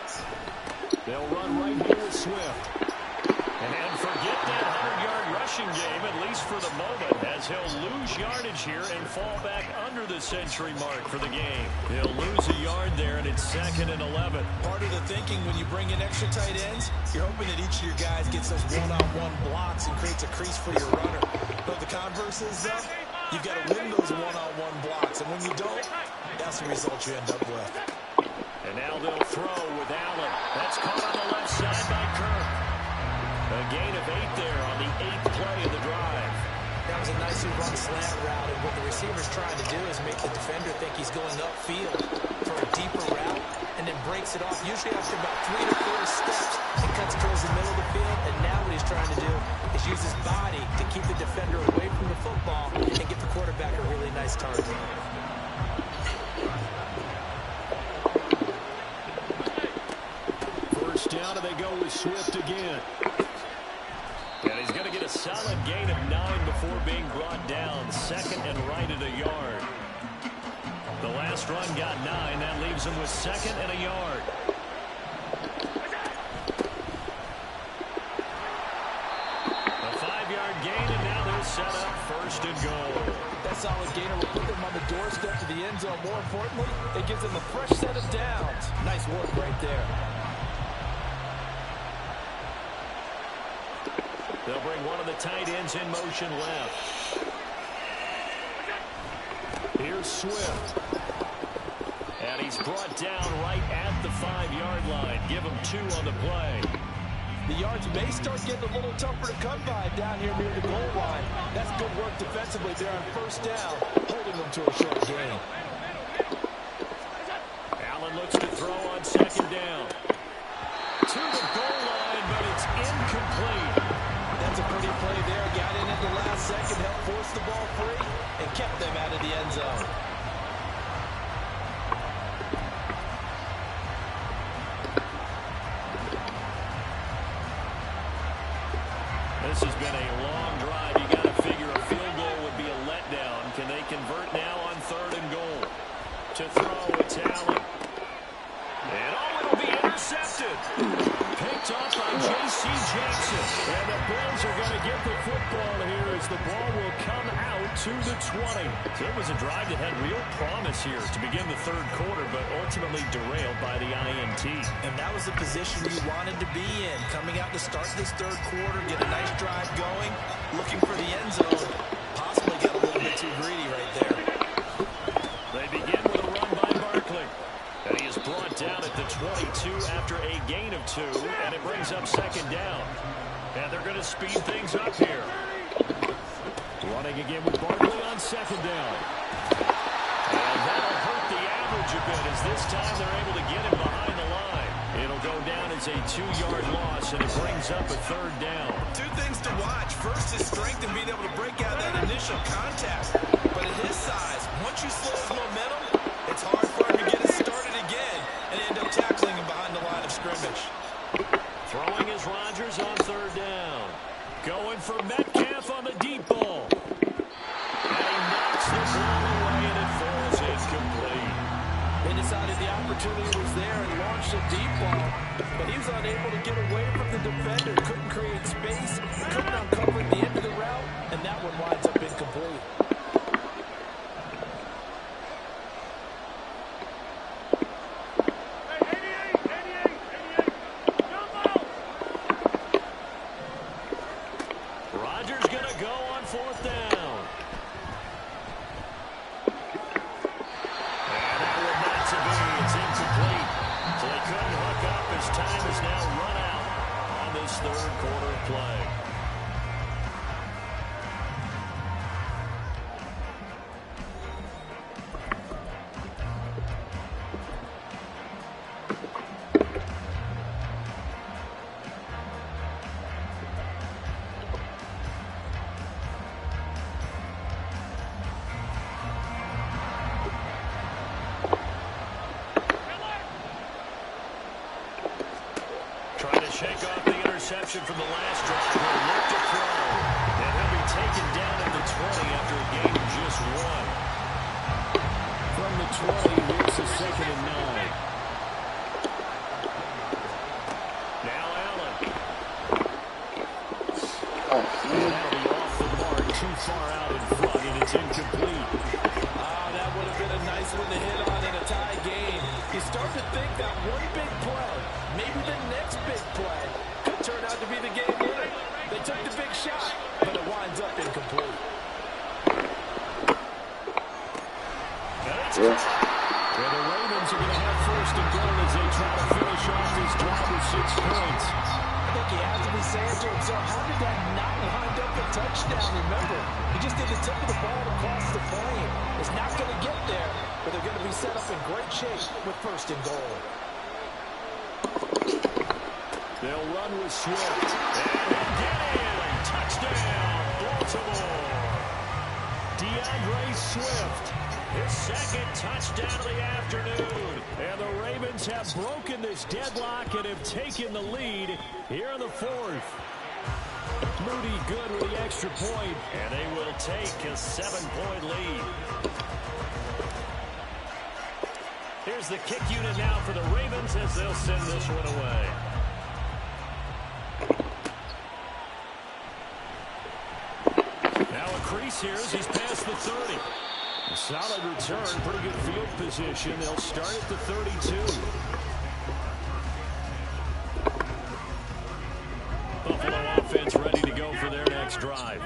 They'll run right here with Swift. And forget that 100-yard rushing game, at least for the moment, as he'll lose yardage here and fall back under the century mark for the game. He'll lose a yard there, and it's 2nd and 11. Part of the thinking when you bring in extra tight ends, you're hoping that each of your guys gets those one-on-one blocks and creates a crease for your runner. But the converse is, you've got to win those one-on-one blocks, and when you don't, that's the result you end up with. And now they'll throw with Allen. That's caught on the left side by Kirk. A gain of 8 there on the 8th play of the drive. That was a nicely run slant route, and what the receiver's trying to do is make the defender think he's going upfield for a deeper route, and then breaks it off, usually after about 3 to 4 steps, and cuts towards the middle of the field. And now what he's trying to do is use his body to keep the defender away from the football and get the quarterback a really nice target. First down, and they go with Swift again. And he's going to get a solid gain of 9 before being brought down. 2nd and right at a yard. The last run got 9. That leaves him with 2nd and a yard. A 5-yard gain, and now they're set up 1st and goal. That solid gainer will put them on the doorstep to the end zone. More importantly, it gives them a fresh set of downs. Nice work right there. They'll bring one of the tight ends in motion left. Here's Swift. And he's brought down right at the 5-yard line. Give him 2 on the play. The yards may start getting a little tougher to come by down here near the goal line. That's good work defensively there on first down, holding them to a short gain. Allen looks to throw on 2nd down. To the goal line, but it's incomplete. That's a pretty play there. Got in at the last second, helped force the ball free, and kept them out of the end zone. This has been a long drive. You got to figure a field goal would be a letdown. Can they convert now on 3rd and goal? To throw, it's Allen. And it'll be intercepted. Picked picked off by J.C. Jackson. And the Bills are going to get the football here as the ball will come out to the 20. So it was a drive that had real promise here to begin the third quarter, but ultimately derailed by the INT. And that was the position you wanted to be in. Coming out to start this third quarter, get a nice drive going, looking for the end zone. Possibly got a little bit too greedy right there. They begin with a run by Barkley. And he is brought down at the 22 after a gain of 2, and it brings up second down. And they're going to speed things up here. Running again with Barkley on second down. And that'll hurt the average a bit as this time they're able to get him behind the line. It'll go down as a 2-yard loss, and it brings up a third down. Two things to watch. First, his strength in being able to break out that initial contact. But at his size, once you slow his momentum, it's hard for him to get it started again and end up tackling him behind the line of scrimmage. Throwing is Rodgers on third down. Going for Metcalf on the deep ball. And he knocks the ball away, and it falls incomplete. They decided the opportunity was there and launched a deep ball, but he was unable to get away from the defender. Couldn't create space, couldn't uncover the end of the route, and that one winds up incomplete. Rodgers going to go on fourth down. And that one not to be. It's incomplete. So they couldn't hook up as time is now run out on this third quarter play. Trying to shake off the interception from the last drive. He'll look to throw. And he'll be taken down at the 20 after a gain of just 1. From the 20, here's a 2nd and 9. Now Allen. And that'll be off the mark, too far out in front, and it's incomplete. That would have been a nice one to hit on in a tie game. You start to think that one big play, maybe the next big play, could turn out to be the game winner. They took the big shot, but it winds up incomplete. Well, the Ravens are going to have first and goal as they try to finish off this drive with 6 points. I think he has to be saying to himself, how did that not wind up a touchdown? Remember, he just did the tip of the ball across the plane. It's not going to get there, but they're going to be set up in great shape with first and goal. They'll run with Swift. And they'll get in. Touchdown, Baltimore. DeAndre Swift. His second touchdown of the afternoon. And the Ravens have broken this deadlock and have taken the lead here in the 4th. Moody good with the extra point, and they will take a 7-point lead. Here's the kick unit now for the Ravens as they'll send this one away. Now a crease here as he's past the 30. A solid return, pretty good field position. They'll start at the 32. Buffalo offense ready to go for their next drive.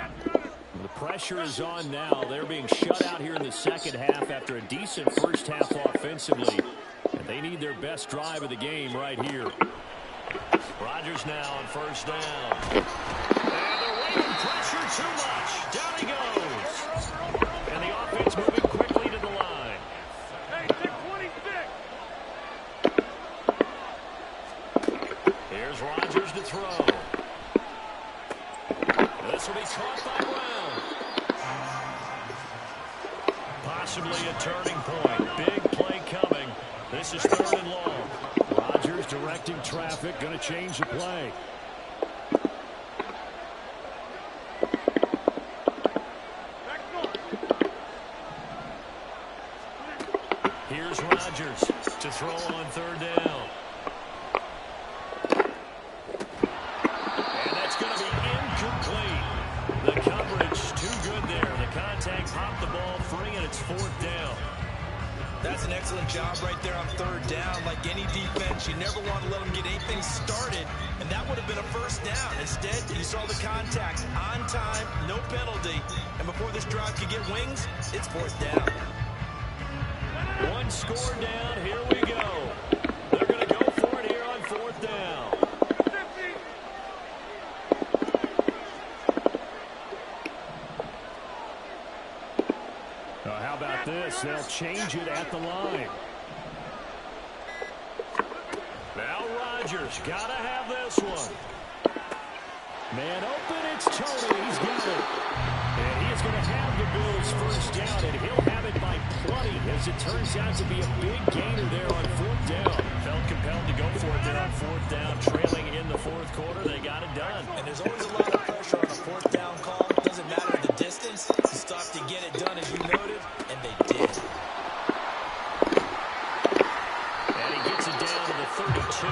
The pressure is on now. They're being shut out here in the second half after a decent first half offensively. And they need their best drive of the game right here. Rodgers now on first down. And they're waiting pressure too much. Down he goes. And the offense moving quickly to the line. Here's Rodgers to throw. This will be caught by Brown. Possibly a turning point. Big play coming. This is 3rd and long. Rodgers directing traffic. Going to change the play. Here's Rodgers to throw on 3rd down. tag popped the ball free, and it's 4th down. That's an excellent job right there on 3rd down. Like any defense, you never want to let them get anything started, and that would have been a 1st down. Instead, you saw the contact on time, no penalty, and before this drive could get wings, it's 4th down. 1 score down. Here we go. They're going to go for it here on 4th down. How about this? They'll change it at the line. Now Rodgers got to have this one. Man open, it's Tony. He's got it. And he is going to have the Bills 1st down, and he'll have it by plenty, as it turns out to be a big gainer there on 4th down. Felt compelled to go for it there on 4th down, trailing in the 4th quarter. They got it done. And there's always a lot of pressure on a 4th down call. It doesn't matter the distance. You stop to get it done, as you noted, and they did. And he gets it down to the 32.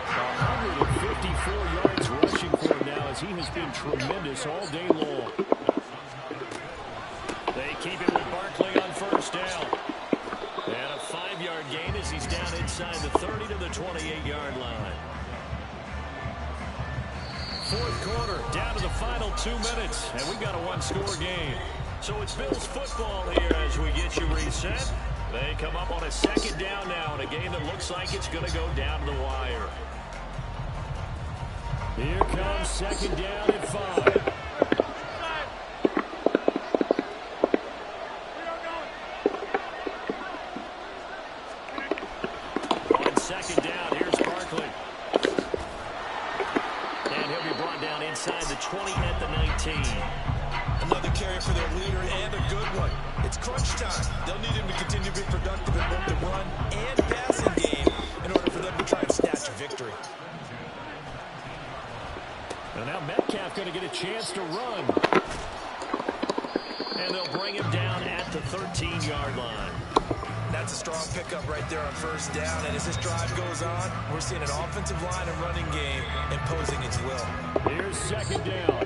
154 yards rushing for him now, as he has been tremendous all day long. They keep it with Barkley on 1st down. And a 5-yard gain as he's down inside the 30 to the 28-yard line. 4th quarter, down to the final 2 minutes, and we've got a 1-score game. So it's Bills football here as we get you reset. They come up on a 2nd down now in a game that looks like it's going to go down to the wire. Here comes 2nd down and 5. On 2nd down, here's Barkley. And he'll be brought down inside the 20 at the 19. Another carry for their leader, and a good one. It's crunch time. They'll need him to continue to be productive in both the run and passing game in order for them to try and snatch a victory. And now Metcalf going to get a chance to run. And they'll bring him down at the 13-yard line. That's a strong pickup right there on 1st down. And as this drive goes on, we're seeing an offensive line and running game imposing its will. Here's 2nd down.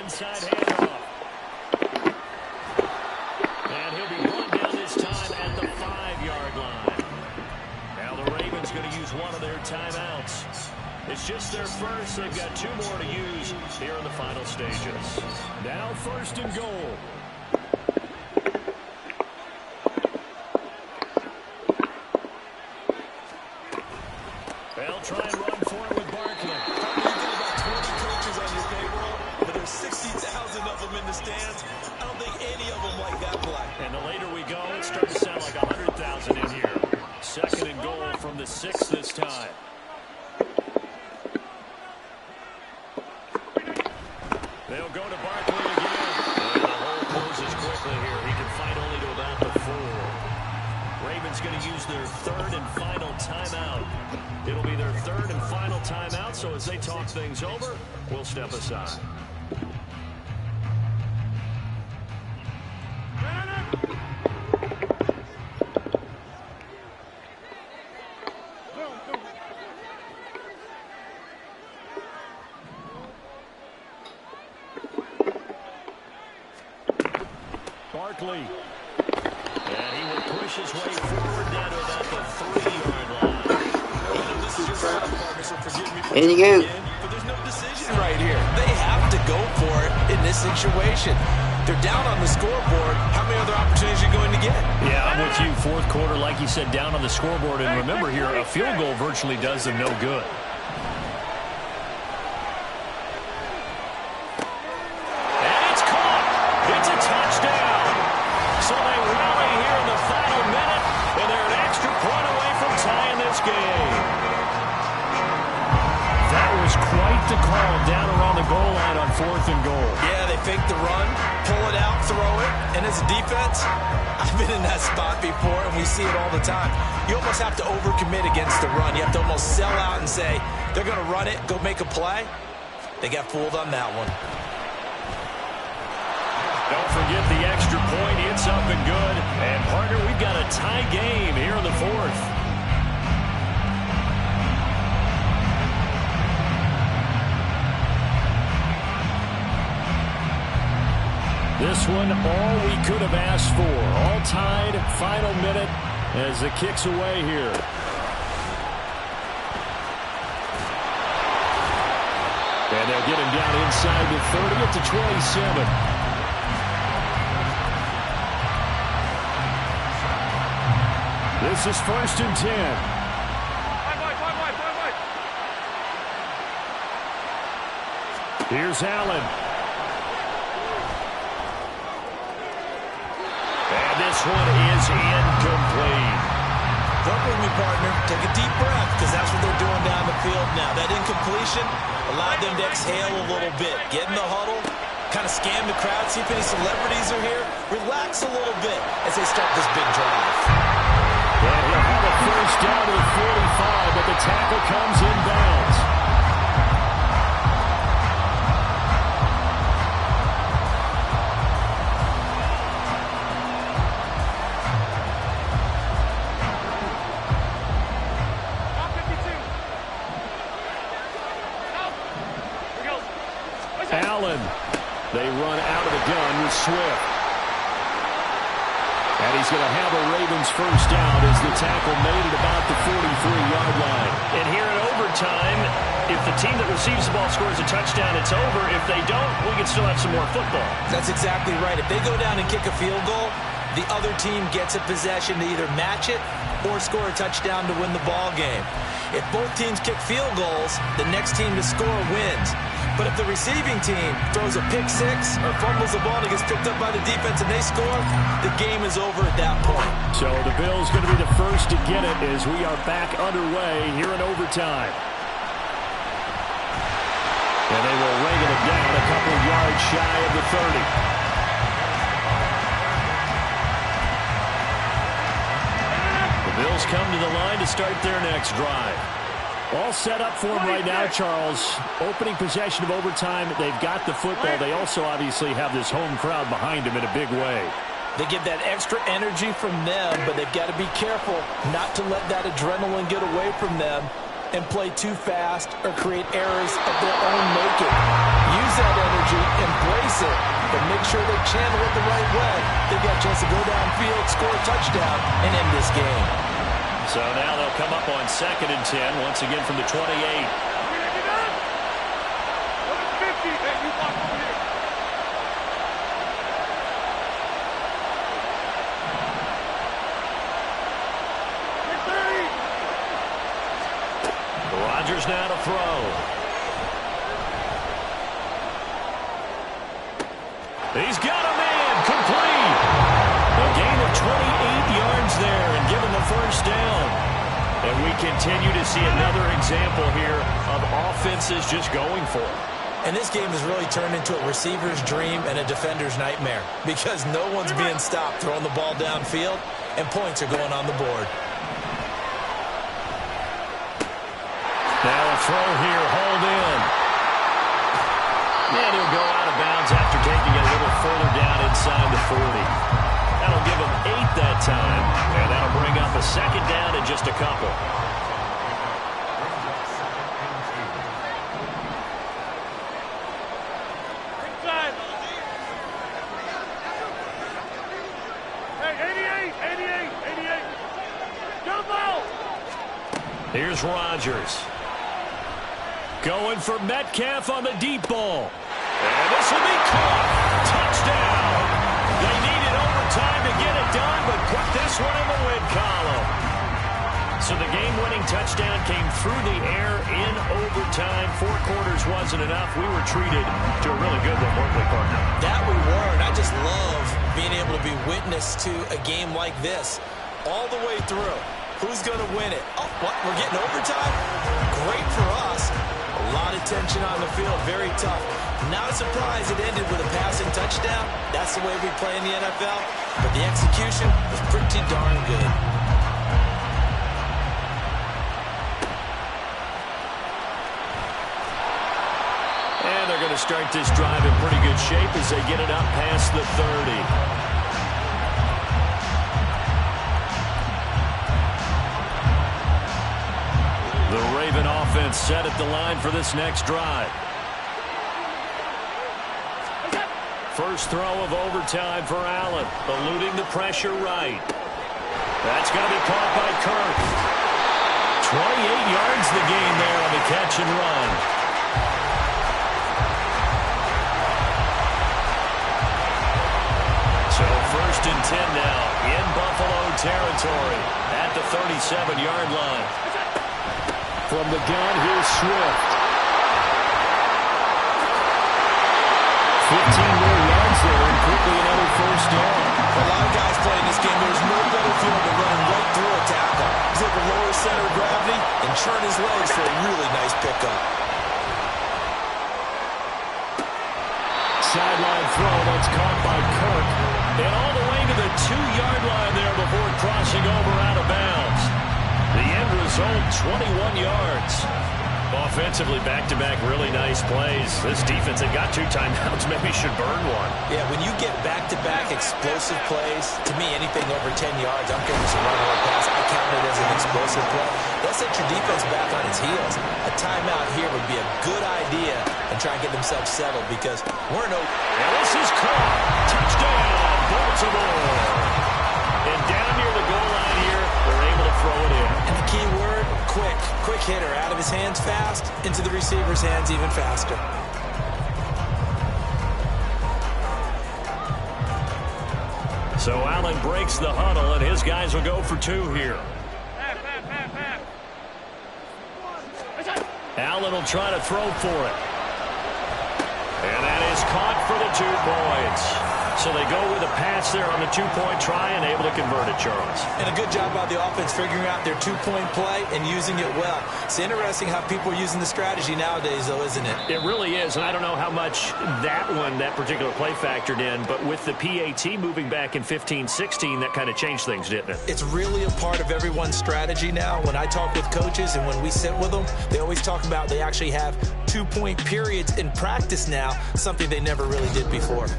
Inside handoff. And he'll be run down this time at the 5-yard line. Now the Ravens going to use one of their timeouts. It's just their first. They've got 2 more to use here in the final stages. Now 1st and goal. They'll try and run for it with Barkley. In the stands, I don't think any of them like that play. And the later we go, it's starting to sound like 100,000 in here. 2nd and goal from the 6 this time. They'll go to Barkley again. And the hole closes quickly here. He can fight only to about the 4. Ravens going to use their 3rd and final timeout. It'll be their 3rd and final timeout, so as they talk things over, we'll step aside. Barkley. And he will push his way forward down to about the 3-yard line. This is your partner, so forgive me for In you go. but there's no decision right here. They have to go for it in this situation. They're down on the scoreboard. How many other opportunities are you going to get? Yeah, I'm with you. 4th quarter, like you said, down on the scoreboard. And remember here, a field goal virtually does them no good. And it's caught. It's a touchdown. So they rally here in the final minute, and they're an extra point away from tying this game. That was quite the call down around the goal line on 4th and goal. Yeah, they fake the run, pull it out, throw it, and as a defense, I've been in that spot before, and we see it all the time. You almost have to overcommit against the run. You have to almost sell out and say, they're going to run it, go make a play. They got fooled on that one. Don't forget the extra point. It's up and good. And, partner, we've got a tie game here in the fourth. This one, all we could have asked for. All tied, final minute as the kick's away here. And they'll get him down inside the 30 at the 27. This is 1st and 10. Here's Allen. And this one is incomplete. Work with me, partner. Take a deep breath, because that's what they're doing down the field now. That incompletion allowed them to exhale a little bit. Get in the huddle, kind of scan the crowd, see if any celebrities are here. Relax a little bit as they start this big drive. And he'll have a first down to the 45, but the tackle comes inbounds. Allen. They run out of the gun with Swift. And he's going to have a Ravens first down as the tackle made at about the 43-yard line. And here in overtime, if the team that receives the ball scores a touchdown, it's over. If they don't, we can still have some more football. That's exactly right. If they go down and kick a field goal, the other team gets a possession to either match it or score a touchdown to win the ball game. If both teams kick field goals, the next team to score wins. But if the receiving team throws a pick six or fumbles the ball and it gets picked up by the defense and they score, the game is over at that point. So the Bills going to be the first to get it as we are back underway here in overtime. And they will wrangle it down a couple of yards shy of the 30. The Bills come to the line to start their next drive. All set up for them right now, Charles. Opening possession of overtime. They've got the football. They also obviously have this home crowd behind them in a big way. They get that extra energy from them, but they've got to be careful not to let that adrenaline get away from them and play too fast or create errors of their own making. Use that energy, embrace it, but make sure they channel it the right way. They've got a chance to go downfield, score a touchdown, and end this game. So now they'll come up on 2nd and 10, once again from the 28. Rodgers now to throw. He's got a man, complete. A gain of 28 yards there and give him the first down. And we continue to see another example here of offenses just going for it. And this game has really turned into a receiver's dream and a defender's nightmare because no one's being stopped throwing the ball downfield, and points are going on the board. Now a throw here, hold in. And he'll go out of bounds after taking it a little further down inside the 40. That'll give him 8 that time, and that'll bring up a second down in just a couple. Here's Rodgers. Going for Metcalf on the deep ball. And this will be caught. Touchdown. They needed overtime to get it done, but put this one in the win column. So the game-winning touchdown came through the air in overtime. 4 quarters wasn't enough. We were treated to a really good one, weren't we, partner? That we were, and I just love being able to be witness to a game like this all the way through. Who's going to win it? Oh, what? We're getting overtime? Great for us. A lot of tension on the field. Very tough. Not a surprise it ended with a passing touchdown. That's the way we play in the NFL. But the execution was pretty darn good. And they're going to to start this drive in pretty good shape as they get it up past the 30. The Raven offense set at the line for this next drive. First throw of overtime for Allen, eluding the pressure right. That's going to be caught by Kirk. 28 yards the gain there on the catch and run. So first and 10 now in Buffalo territory at the 37-yard line. From the gun, here's Swift. 15 more yards there and quickly another first down. A lot of guys playing this game. There's no better feeling than running right through a tackle. He's able to lower his center of gravity and churn his legs for a really nice pickup. Sideline throw that's caught by Kirk. And all the way to the 2-yard line there before crossing over out of bounds. The end result, 21 yards. Offensively, back-to-back really nice plays. This defense, they got 2 timeouts, maybe should burn one. Yeah, when you get back-to-back explosive plays, to me, anything over 10 yards, I'm going to run or pass. I count it as an explosive play. That sets your defense back on its heels. A timeout here would be a good idea and try and get themselves settled because we're no... And this is caught. Touchdown, Baltimore. And down near the goal line here, they're able to throw it in. And the key word, quick. Quick hitter, out of his hands fast, into the receiver's hands even faster. So Allen breaks the huddle, and his guys will go for 2 here. Allen will try to throw for it. And that is caught for the 2 points. So they go with a pass there on the 2-point try and able to convert it, Charles. And a good job by the offense figuring out their 2-point play and using it well. It's interesting how people are using the strategy nowadays, though, isn't it? It really is, and I don't know how much that particular play factored in, but with the PAT moving back in 15-16, that kind of changed things, didn't it? It's really a part of everyone's strategy now. When I talk with coaches and when we sit with them, they always talk about they actually have 2-point periods in practice now, something they never really did before.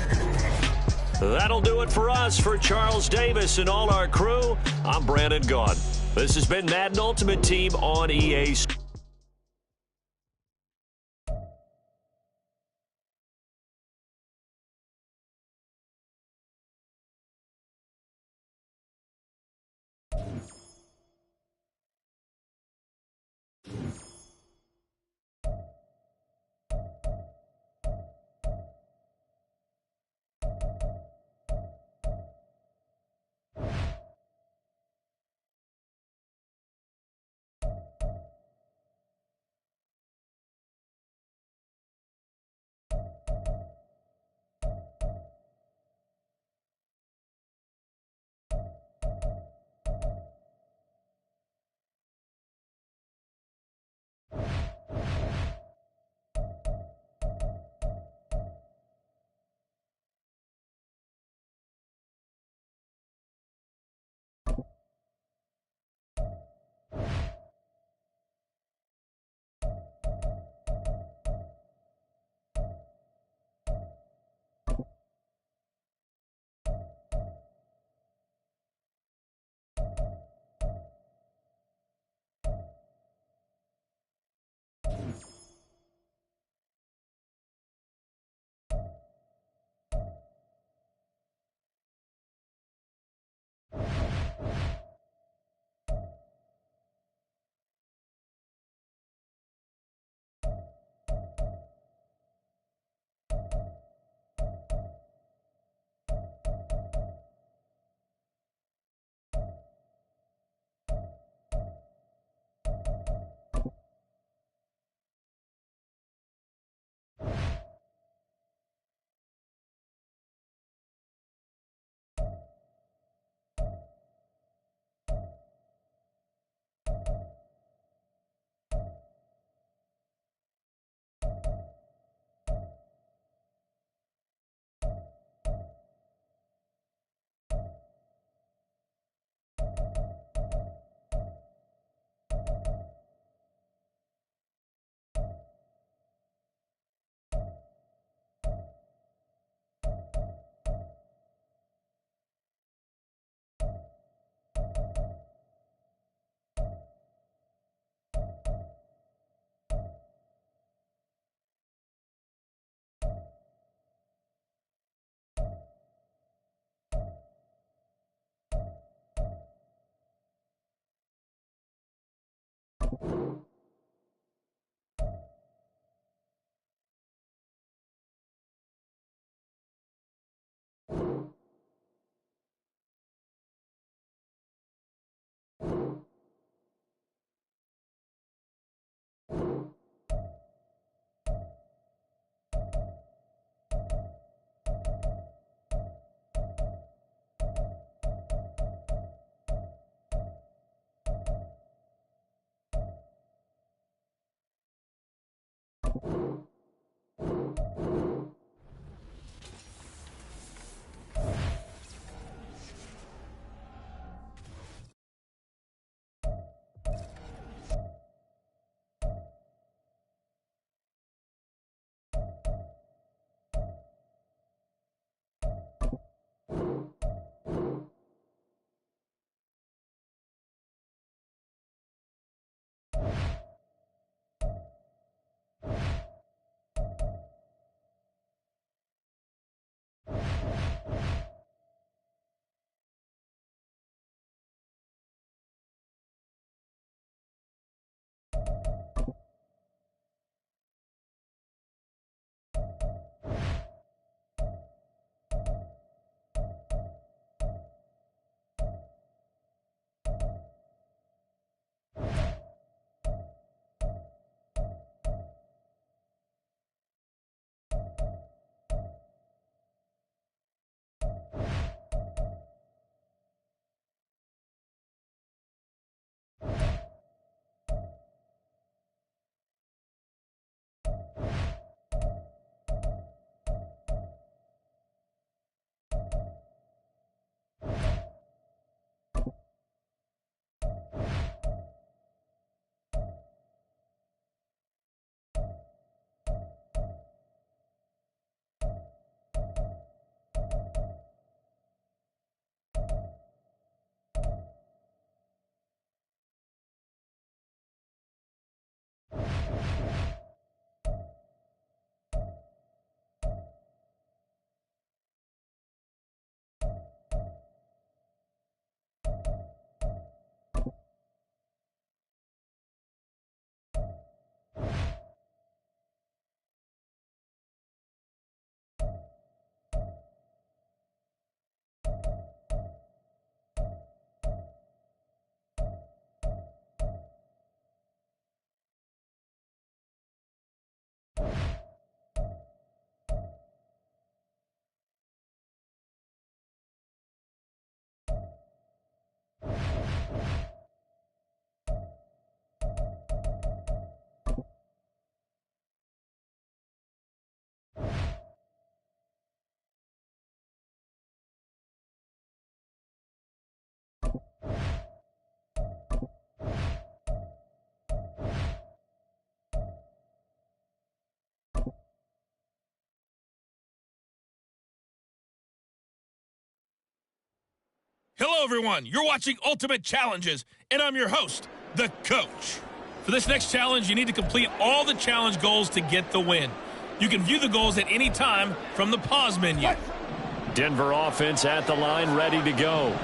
That'll do it for us. For Charles Davis and all our crew, I'm Brandon Gaughan. This has been Madden Ultimate Team on EA Sports. Hello, everyone. You're watching Ultimate Challenges, and I'm your host, the Coach. For this next challenge, you need to complete all the challenge goals to get the win. You can view the goals at any time from the pause menu. Denver offense at the line, ready to go.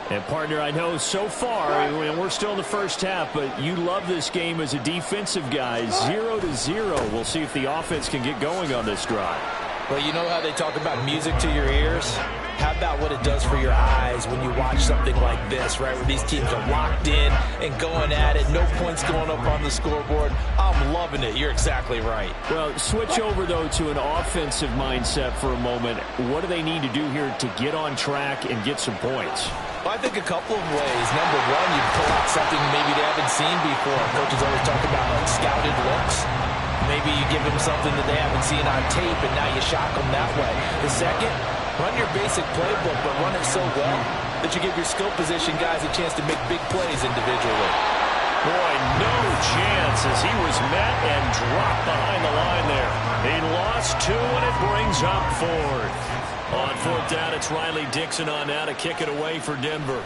And, partner, I know so far, we're still in the first half, but you love this game as a defensive guy. 0-0. We'll see if the offense can get going on this drive. Well, you know how they talk about music to your ears? How about what it does for your eyes when you watch something like this, right, where these teams are locked in and going at it, no points going up on the scoreboard? I'm loving it. You're exactly right. Well, switch over, though, to an offensive mindset for a moment. What do they need to do here to get on track and get some points? Well, I think a couple of ways. Number one, you pull out something maybe they haven't seen before. Coaches always talk about unscouted looks. Maybe you give them something that they haven't seen on tape, and now you shock them that way. The second, run your basic playbook, but run it so well that you give your skill position guys a chance to make big plays individually. Boy, no chance as he was met and dropped behind the line there. He lost two, and it brings up fourth. On fourth down, it's Riley Dixon on now to kick it away for Denver.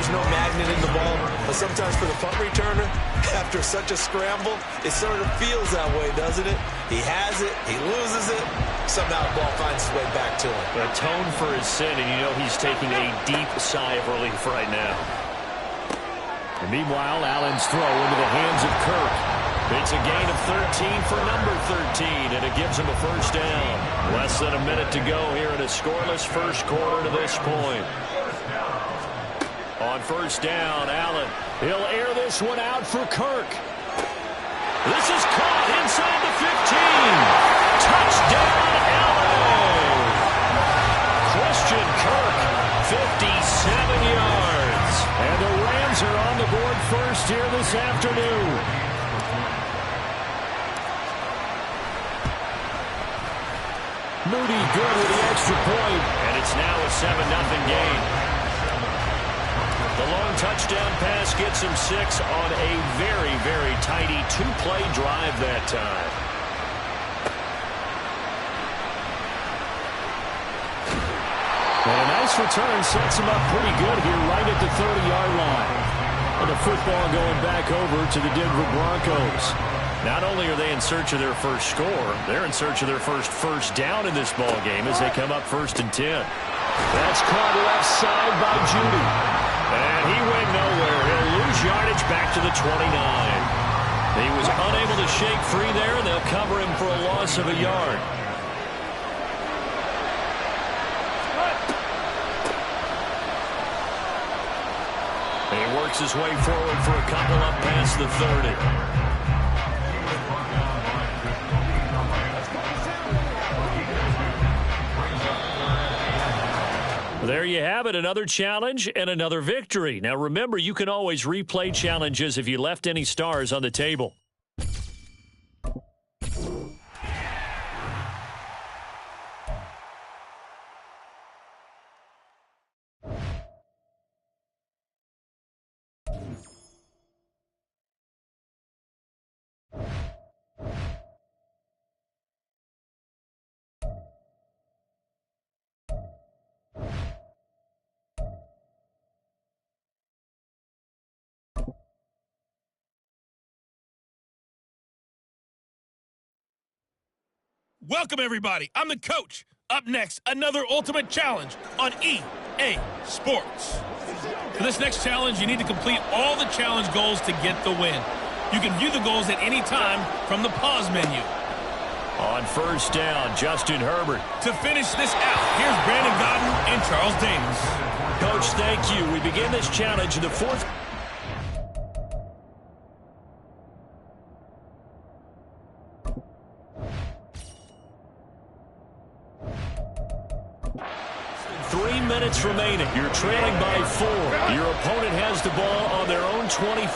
there's no magnet in the ball, but sometimes for the punt returner, after such a scramble, it sort of feels that way, doesn't it? He has it, he loses it, somehow the ball finds its way back to him. Atone for his sin, and you know he's taking a deep sigh of relief right now. And meanwhile, Allen's throw into the hands of Kirk. It's a gain of 13 for number 13, and it gives him a first down. Less than a minute to go here in a scoreless first quarter to this point. On first down, Allen. He'll air this one out for Kirk. This is caught inside the 15. Touchdown, Allen! Christian Kirk, 57 yards. And the Rams are on the board first here this afternoon. Moody good with the extra point, and it's now a 7-0 game. The long touchdown pass gets him 6 on a very, very tidy two-play drive that time. And a nice return sets him up pretty good here right at the 30-yard line. And the football going back over to the Denver Broncos. Not only are they in search of their first score, they're in search of their first down in this ball game as they come up 1st and 10. That's caught left side by Judy. And he went nowhere. He'll lose yardage back to the 29. He was unable to shake free there, and they'll cover him for a loss of a yard. He works his way forward for a couple up past the 30. There you have it, another challenge and another victory. Now remember, you can always replay challenges if you left any stars on the table. Welcome, everybody. I'm the coach. Up next, another ultimate challenge on EA Sports. For this next challenge, you need to complete all the challenge goals to get the win. You can view the goals at any time from the pause menu. On first down, Justin Herbert. To finish this out, here's Brandon Godden and Charles Davis. Coach, thank you. We begin this challenge in the 4th. Remaining. You're trailing by 4. Your opponent has the ball on their own 25.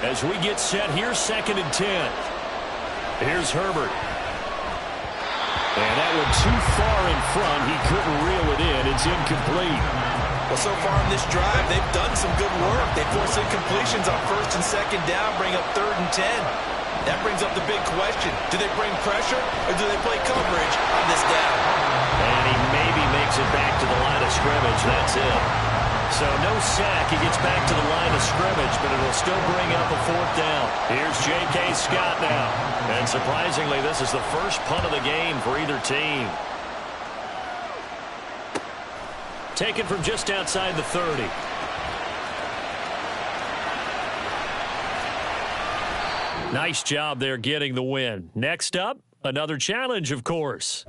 As we get set here, 2nd and 10. Here's Herbert. And that one too far in front. He couldn't reel it in. It's incomplete. Well, so far in this drive, they've done some good work. They force incompletions on 1st and 2nd down, bring up 3rd and 10. That brings up the big question. Do they bring pressure, or do they play coverage on this down? And he maybe makes it back to the line of scrimmage. That's it. So no sack. He gets back to the line of scrimmage, but it'll still bring up a 4th down. Here's J.K. Scott now. And surprisingly, this is the first punt of the game for either team. Taken from just outside the 30. Nice job there getting the win. Next up, another challenge, of course.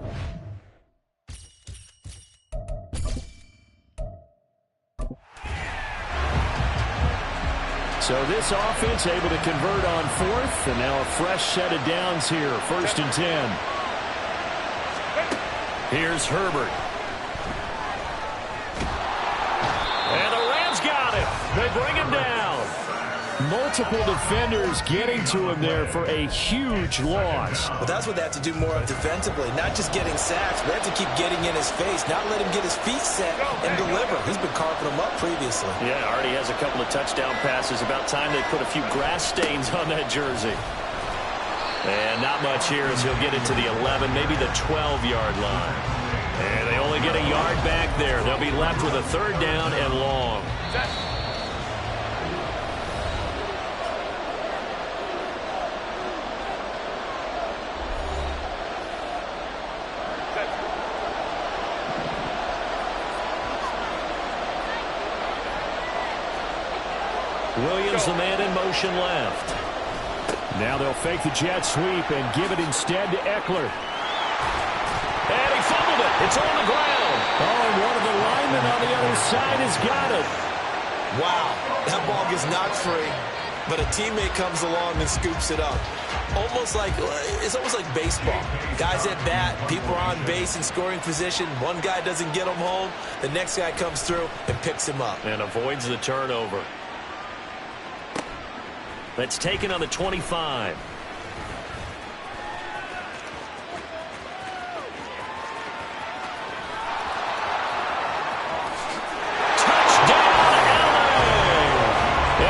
So this offense able to convert on 4th, and now a fresh set of downs here, 1st and 10. Here's Herbert. And the Rams got him. They bring him down. Multiple defenders getting to him there for a huge loss. Well, that's what they have to do more of defensively. Not just getting sacks, but they have to keep getting in his face, not let him get his feet set and deliver. He's been carving them up previously. Yeah, already has a couple of touchdown passes. About time they put a few grass stains on that jersey. And not much here as he'll get it to the 11, maybe the 12-yard line. And they only get a yard back there. They'll be left with a 3rd down and long. Williams, the man in motion left. Now they'll fake the jet sweep and give it instead to Eckler. And he fumbled it. It's on the ground. Oh, and one of the linemen on the other side has got it. Wow, that ball gets knocked free, but a teammate comes along and scoops it up. It's almost like baseball. Guys at bat, people are on base in scoring position. One guy doesn't get him home. The next guy comes through and picks him up. And avoids the turnover. That's taken on the 25.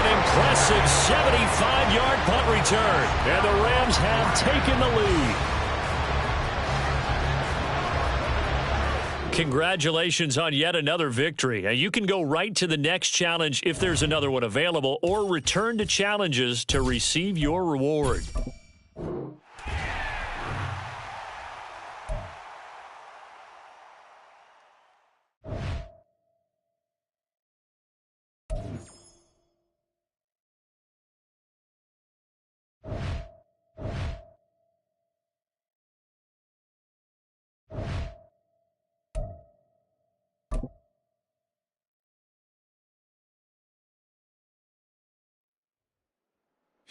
Impressive 75-yard punt return. And the Rams have taken the lead. Congratulations on yet another victory. Now, you can go right to the next challenge if there's another one available, or return to challenges to receive your reward.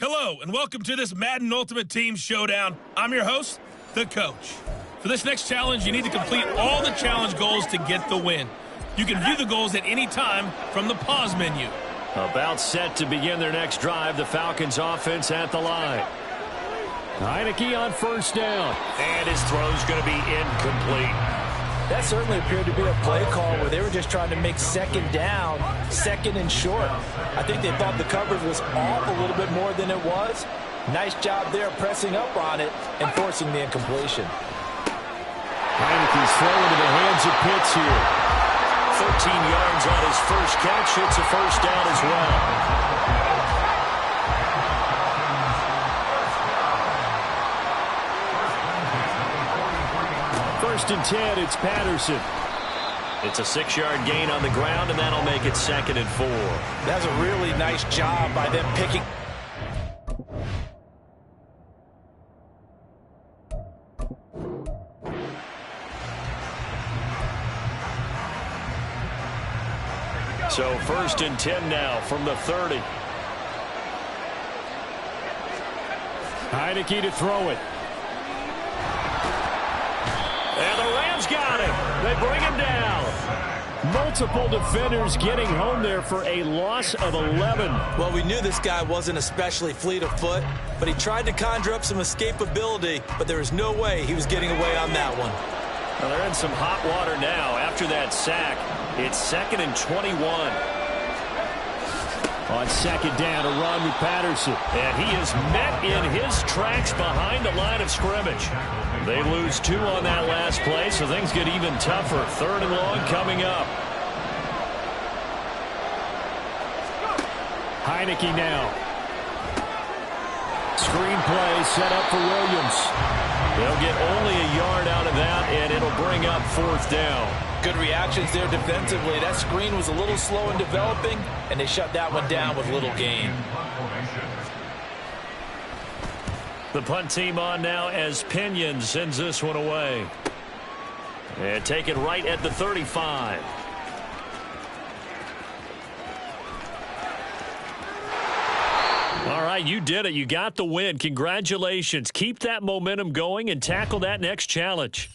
Hello, and welcome to this Madden Ultimate Team Showdown. I'm your host, the Coach. For this next challenge, you need to complete all the challenge goals to get the win. You can view the goals at any time from the pause menu. About set to begin their next drive, the Falcons offense at the line. Heineke on first down. And his throw's going to be incomplete. That certainly appeared to be a play call where they were just trying to make second down, second and short. I think they thought the coverage was off a little bit more than it was. Nice job there pressing up on it and forcing the incompletion. Heineke's throw into the hands of Pitts here. 13 yards on his first catch. It's a first down as well. First and 10, it's Patterson. It's a 6-yard gain on the ground, and that'll make it 2nd and 4. That's a really nice job by them picking. So 1st and 10 now from the 30. Heineke to throw it. And the Rams got him. They bring him down. Multiple defenders getting home there for a loss of 11. Well, we knew this guy wasn't especially fleet of foot, but he tried to conjure up some escapability, but there was no way he was getting away on that one. Well, they're in some hot water now after that sack. It's 2nd and 21. On 2nd down, a run with Patterson. And he is met in his tracks behind the line of scrimmage. They lose 2 on that last play, so things get even tougher. 3rd and long coming up. Heineke now. Screen play set up for Williams. They'll get only a yard out of that, and it'll bring up 4th down. Good reactions there defensively. That screen was a little slow in developing, and they shut that one down with little gain. The punt team on now as Pinion sends this one away. And taken right at the 35. All right, you did it. You got the win. Congratulations. Keep that momentum going and tackle that next challenge.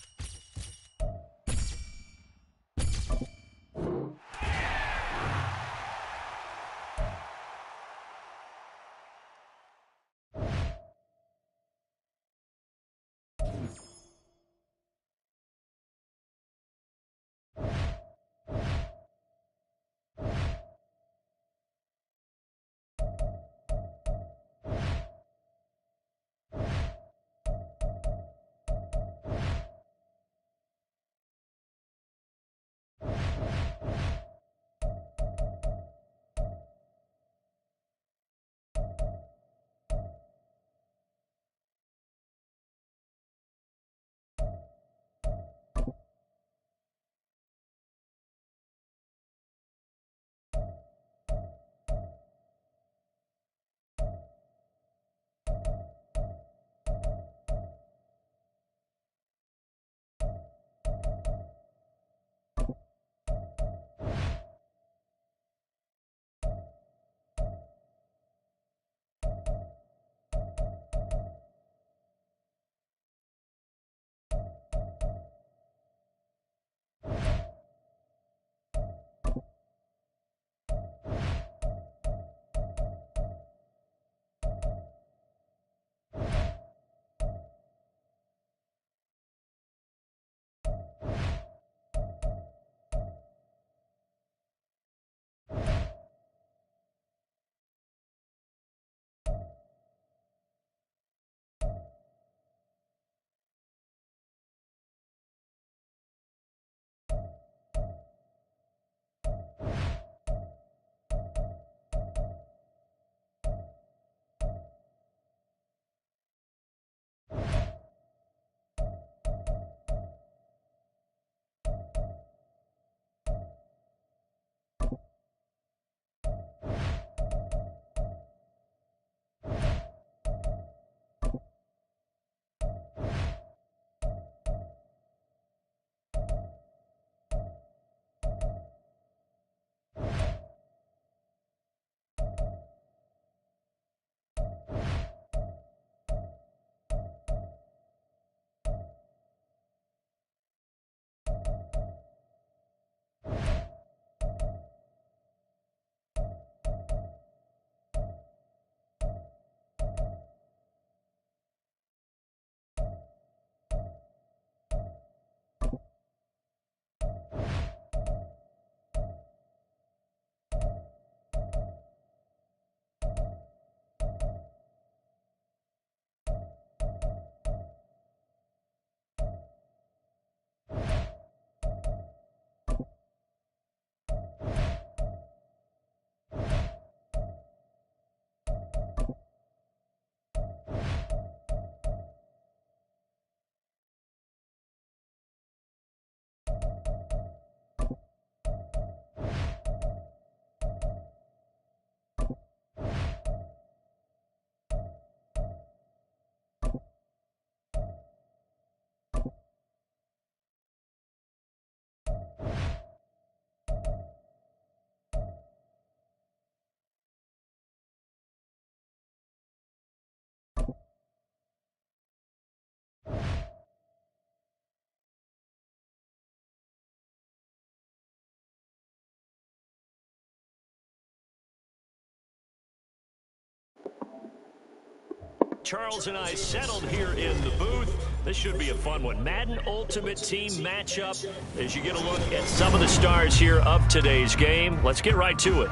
Charles and I settled here in the booth. This should be a fun one. Madden Ultimate Team matchup as you get a look at some of the stars here of today's game. Let's get right to it.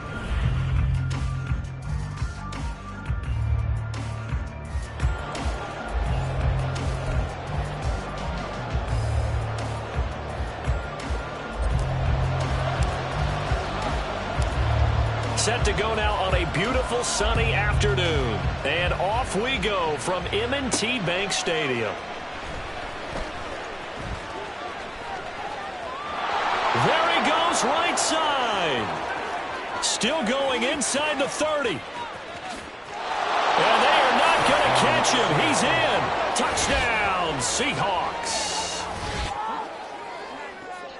Set to go now on a beautiful sunny afternoon. And off we go from M&T Bank Stadium. There he goes, right side. Still going inside the 30. And they are not going to catch him. He's in. Touchdown, Seahawks.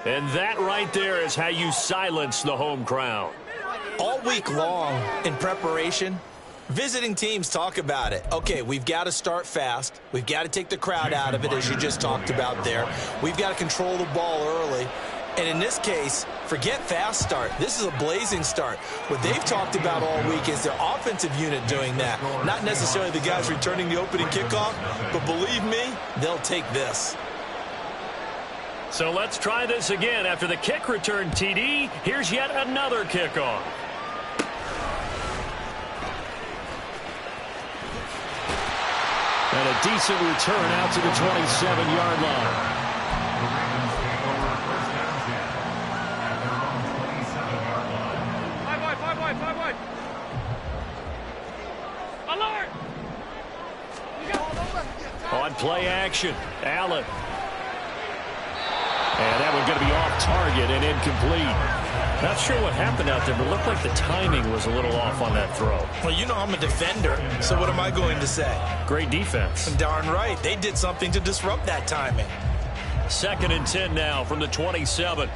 And that right there is how you silence the home crowd. All week long in preparation, visiting teams talk about it. Okay, we've got to start fast. We've got to take the crowd out of it, as you just talked about there. We've got to control the ball early. And in this case, forget fast start. This is a blazing start. What they've talked about all week is their offensive unit doing that. Not necessarily the guys returning the opening kickoff, but believe me, they'll take this. So let's try this again. After the kick return TD, here's yet another kickoff. And a decent return out to the 27-yard line. Five wide. Alert! On play action, Allen. And that one going to be off target and incomplete. Not sure what happened out there, but it looked like the timing was a little off on that throw. Well, you know I'm a defender, so what am I going to say? Great defense. Darn right. They did something to disrupt that timing. 2nd and 10 now from the 27.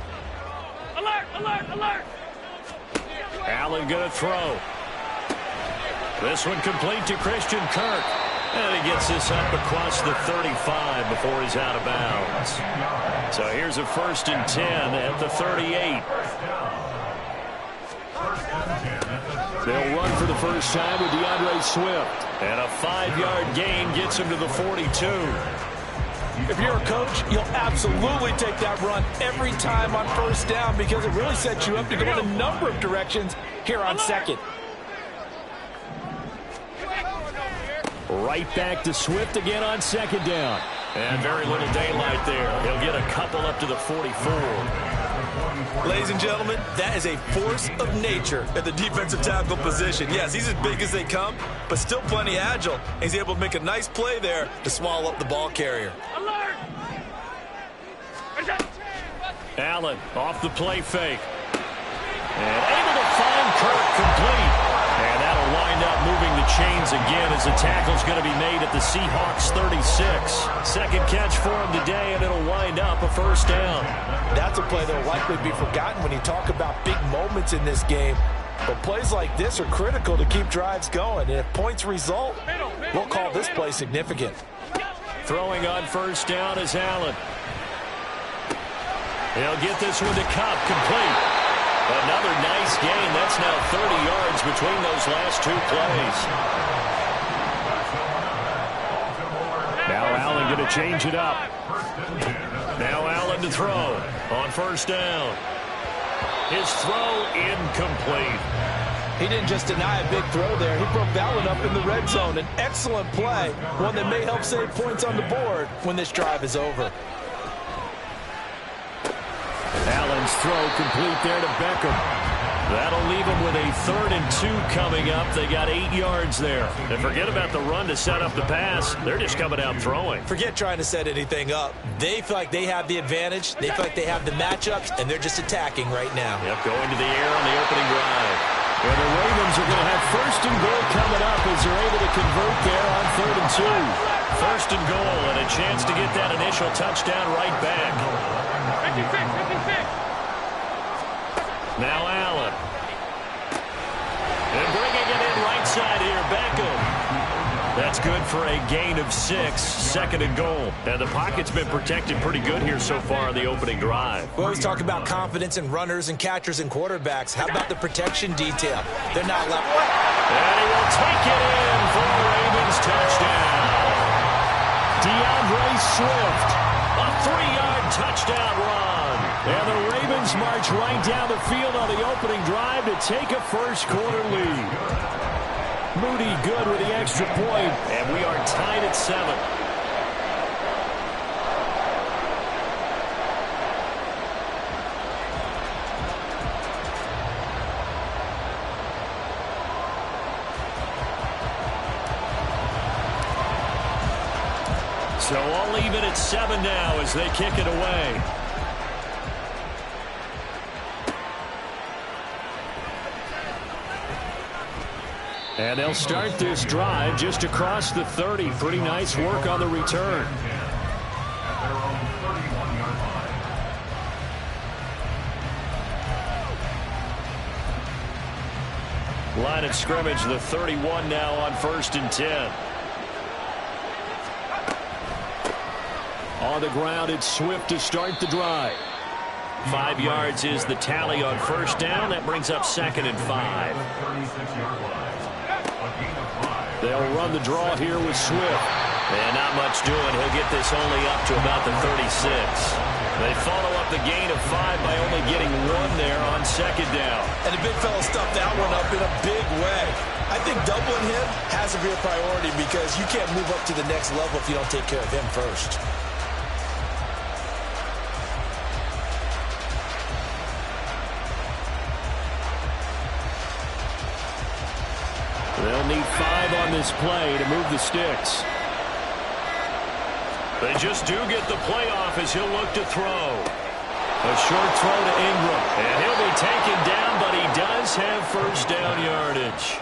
Alert! Allen going to throw. This one complete to Christian Kirk. And he gets this up across the 35 before he's out of bounds. So here's a 1st and 10 at the 38. They'll run for the first time with DeAndre Swift. And a 5-yard gain gets him to the 42. If you're a coach, you'll absolutely take that run every time on 1st down because it really sets you up to go in a number of directions here on 2nd. Right back to Swift again on 2nd down. And very little daylight there. He'll get a couple up to the 44. Ladies and gentlemen, that is a force of nature at the defensive tackle position. Yes, he's as big as they come, but still plenty agile. He's able to make a nice play there to swallow up the ball carrier. Alert! Allen off the play fake. And able to find Kirk complete. And that'll wind up moving the chains again as the tackle's going to be made at the Seahawks 36. 2nd catch for him today, and it'll wind up a 1st down. That's a play that'll likely be forgotten when you talk about big moments in this game. But plays like this are critical to keep drives going. And if points result, we'll call this play significant. Throwing on 1st down is Allen. He'll get this one to Cup, complete. Another nice gain. That's now 30 yards between those last 2 plays. Now Allen going to change it up. Now Allen to throw on 1st down. His throw incomplete. He didn't just deny a big throw there. He broke that one up in the red zone. An excellent play, one that may help save points on the board when this drive is over. Allen's throw complete there to Beckham. That'll leave him with a 3rd and 2 coming up. They got 8 yards there. And forget about the run to set up the pass. They're just coming out throwing. Forget trying to set anything up. They feel like they have the advantage. They feel like they have the matchups, and they're just attacking right now. Yep, going to the air on the opening drive. And the Ravens are going to have 1st and goal coming up as they're able to convert there on 3rd and 2. 1st and goal and a chance to get that initial touchdown right back. 56. Now Allen. And bringing it in right side here, Beckham. That's good for a gain of 6, 2nd and goal. And the pocket's been protected pretty good here so far on the opening drive. We always talk about confidence in runners and catchers and quarterbacks. How about the protection detail? They're not left. And he will take it in for a Ravens touchdown. DeAndre Swift, a 3-yard touchdown run. And the Ravens march right down the field on the opening drive to take a first-quarter lead. Moody good with the extra point, and we are tied at 7. So all even at 7 now as they kick it away. And they'll start this drive just across the 30. Pretty nice work on the return. Line of scrimmage, the 31 now on 1st and 10. On the ground, it's Swift to start the drive. 5 yards is the tally on 1st down. That brings up 2nd and 5. They'll run the draw here with Swift. And not much doing. He'll get this only up to about the 36. They follow up the gain of 5 by only getting 1 there on 2nd down. And the big fella stuffed that one up in a big way. I think doubling him has to be a priority because you can't move up to the next level if you don't take care of him first. They'll need 5 on this play to move the sticks. They just do get the play off as he'll look to throw. A short throw to Ingram. And he'll be taken down, but he does have 1st down yardage.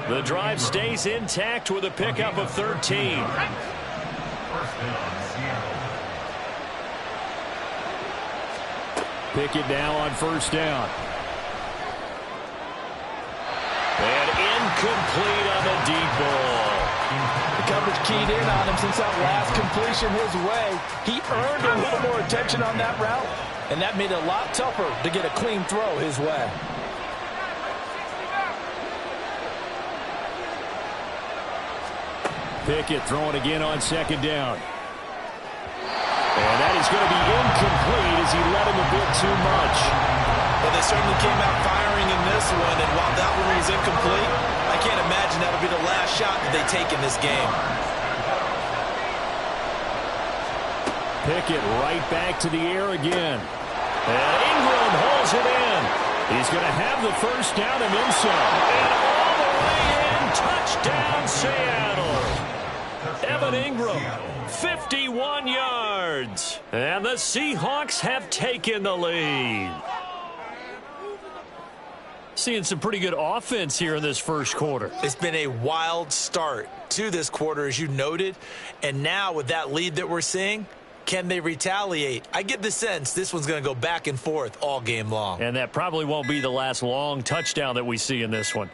The drive stays intact with a pickup of 13. Pickett now on 1st down. And incomplete on the deep ball. The coverage keyed in on him since that last completion his way. He earned a little more attention on that route, and that made it a lot tougher to get a clean throw his way. Pickett throwing again on 2nd down. And that is going to be incomplete as he led him a bit too much. Well, they certainly came out firing in this one, and while that one was incomplete, I can't imagine that'll be the last shot that they take in this game. Pickett right back to the air again. And Ingram holds it in. He's going to have the 1st down and then some. And all the way in, touchdown Seattle. Evan Ingram, 51 yards. And the Seahawks have taken the lead. Seeing some pretty good offense here in this 1st quarter. It's been a wild start to this quarter, as you noted. And now with that lead that we're seeing, can they retaliate? I get the sense this one's going to go back and forth all game long. And that probably won't be the last long touchdown that we see in this one.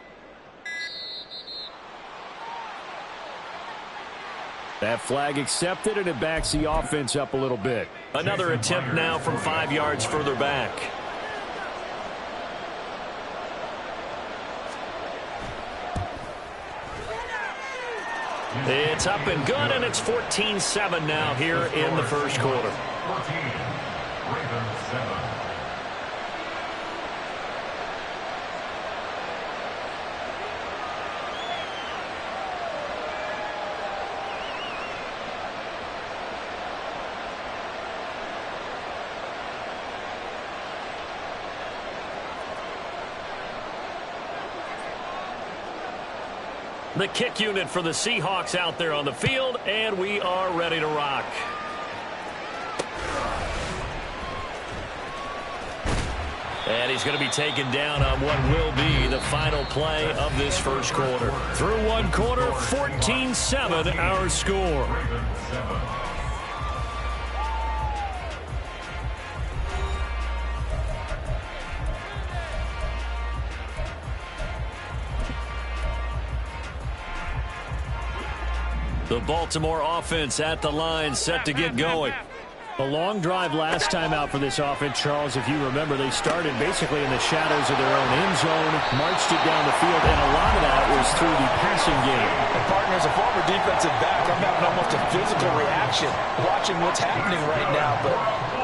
That flag accepted, and it backs the offense up a little bit. Another attempt now from 5 yards further back. It's up and good, and it's 14-7 now here in the 1st quarter. 14, Ravens 7. The kick unit for the Seahawks out there on the field, and we are ready to rock. And he's going to be taken down on what will be the final play of this 1st quarter. Through 1 quarter, 14-7 our score. The Baltimore offense at the line, set to get going. A long drive last time out for this offense, Charles. If you remember, they started basically in the shadows of their own end zone, marched it down the field, and a lot of that was through the passing game. And partner, as a former defensive back, I'm having almost a physical reaction watching what's happening right now. But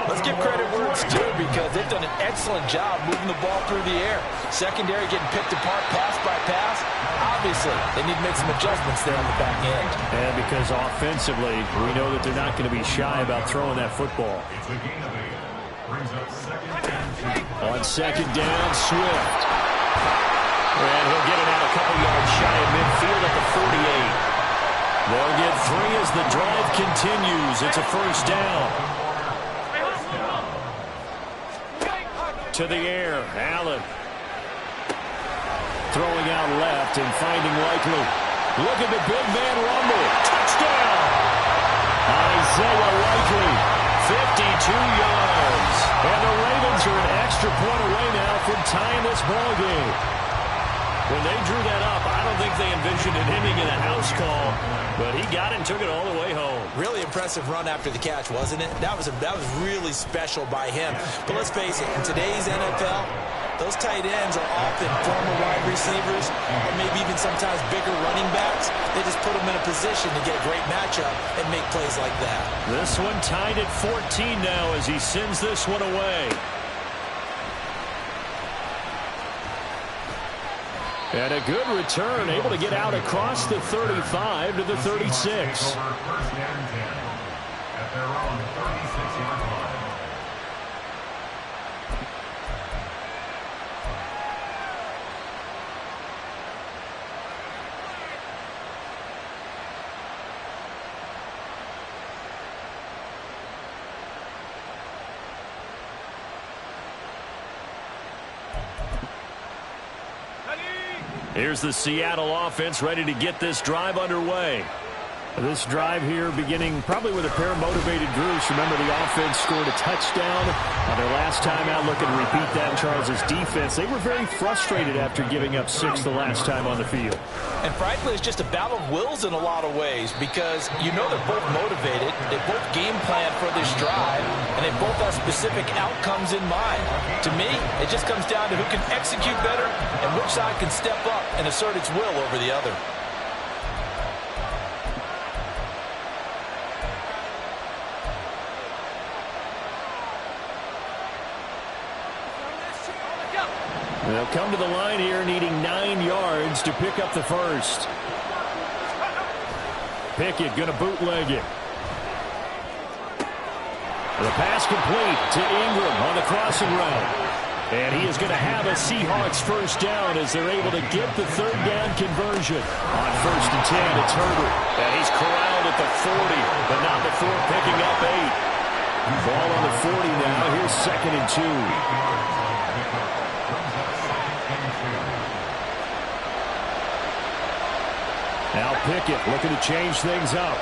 let's give credit where it's due, because they've done an excellent job moving the ball through the air. Secondary getting picked apart pass by pass. Obviously, they need to make some adjustments there on the back end. And because offensively, we know that they're not going to be shy about throwing that football. On second down, Swift. And he'll get it out a couple yards shy of midfield at the 48. They'll get 3 as the drive continues. It's a first down. To the air, Allen. Throwing out left and finding Likely. Look at the big man rumble. Touchdown! Isaiah Likely, 52 yards. And the Ravens are an extra point away now from tying this ball game. When they drew that up, I don't think they envisioned it ending in a house call, but he got it and took it all the way home. Really impressive run after the catch, wasn't it? That was really special by him. But let's face it, in today's NFL, those tight ends are often former wide receivers, or maybe even sometimes bigger running backs. They just put them in a position to get a great matchup and make plays like that. This one tied at 14 now as he sends this one away. And a good return, able to get out across the 35 to the 36. Here's the Seattle offense ready to get this drive underway. This drive here beginning probably with a pair of motivated groups. Remember, the offense scored a touchdown on their last time out. Looking to repeat that. Charles's defense, they were very frustrated after giving up 6 the last time on the field. And frankly, it's just a battle of wills in a lot of ways, because you know they're both motivated, they both game plan for this drive, and they both have specific outcomes in mind. To me, it just comes down to who can execute better and which side can step up and assert its will over the other. They'll come to the line here needing 9 yards to pick up the first. Pickett going to bootleg it. The pass complete to Ingram on the crossing route. And he is going to have a Seahawks first down as they're able to get the third down conversion. On 1st and 10, it's Herbert. And he's corralled at the 40, but not before picking up 8. Ball on the 40 now. Here's 2nd and 2. Now Pickett looking to change things up.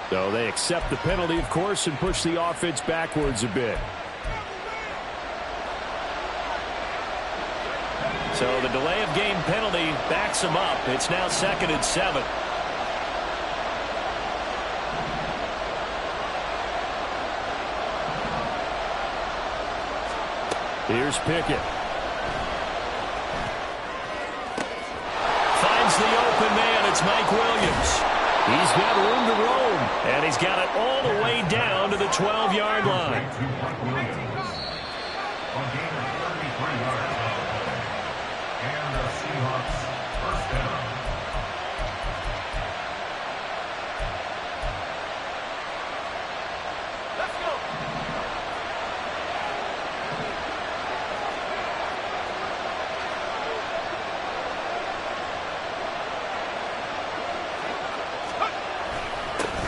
So they accept the penalty, of course, and push the offense backwards a bit. So the delay of game penalty backs them up. It's now 2nd and 7. Here's Pickett. Finds the open man. It's Mike Williams. He's got room to roam, and he's got it all the way down to the 12-yard line. And the Seahawks first down. Let's go.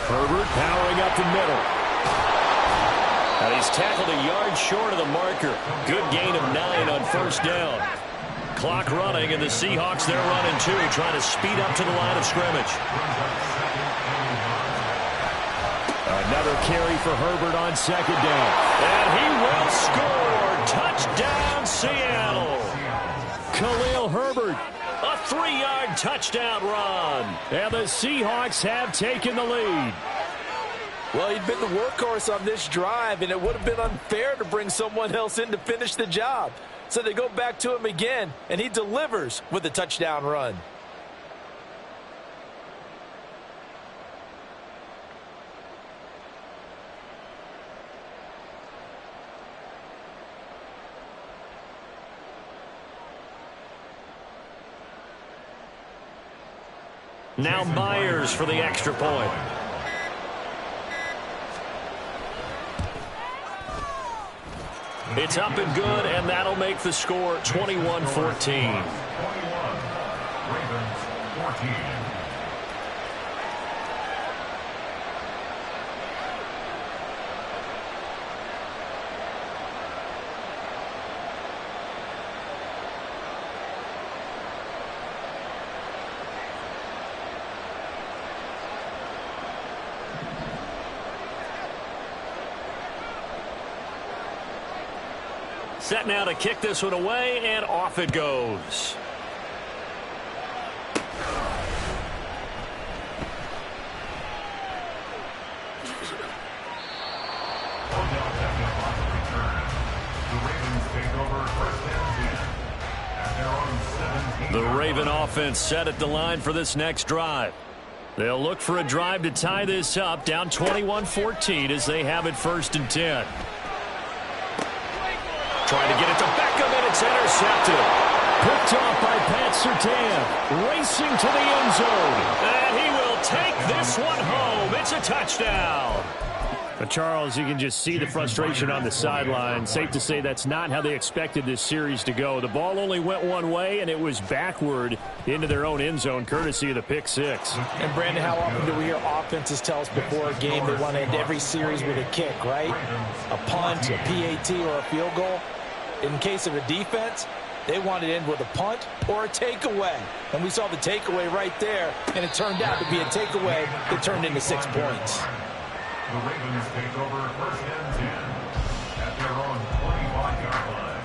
Herbert powering up the middle. And he's tackled a yard short of the marker. Good gain of 9 on 1st down. Clock running, and the Seahawks, they're running too, trying to speed up to the line of scrimmage. Another carry for Herbert on 2nd down. And he will score. 3-yard touchdown run. And the Seahawks have taken the lead. Well, he'd been the workhorse on this drive, and it would have been unfair to bring someone else in to finish the job. So they go back to him again, and he delivers with a touchdown run. Now Myers for the extra point. It's up and good, and that'll make the score 21-14. 21. Ravens 14. Set now to kick this one away, and off it goes. The Raven offense set at the line for this next drive. They'll look for a drive to tie this up, down 21-14 as they have it 1st and 10. Trying to get it to Beckham, and it's intercepted. Picked off by Pat Surtain. Racing to the end zone. And he will take this one home. It's a touchdown. But Charles, you can just see the frustration on the sideline. Safe to say that's not how they expected this series to go. The ball only went one way, and it was backward into their own end zone, courtesy of the pick six. And, Brandon, how often do we hear offenses tell us before a game they want to end every series with a kick, right? A punt, a PAT, or a field goal. In case of a defense, they want to end with a punt or a takeaway. And we saw the takeaway right there, and it turned out to be a takeaway that turned into 6 points. The Ravens take over 1st and 10 at their own 25-yard line.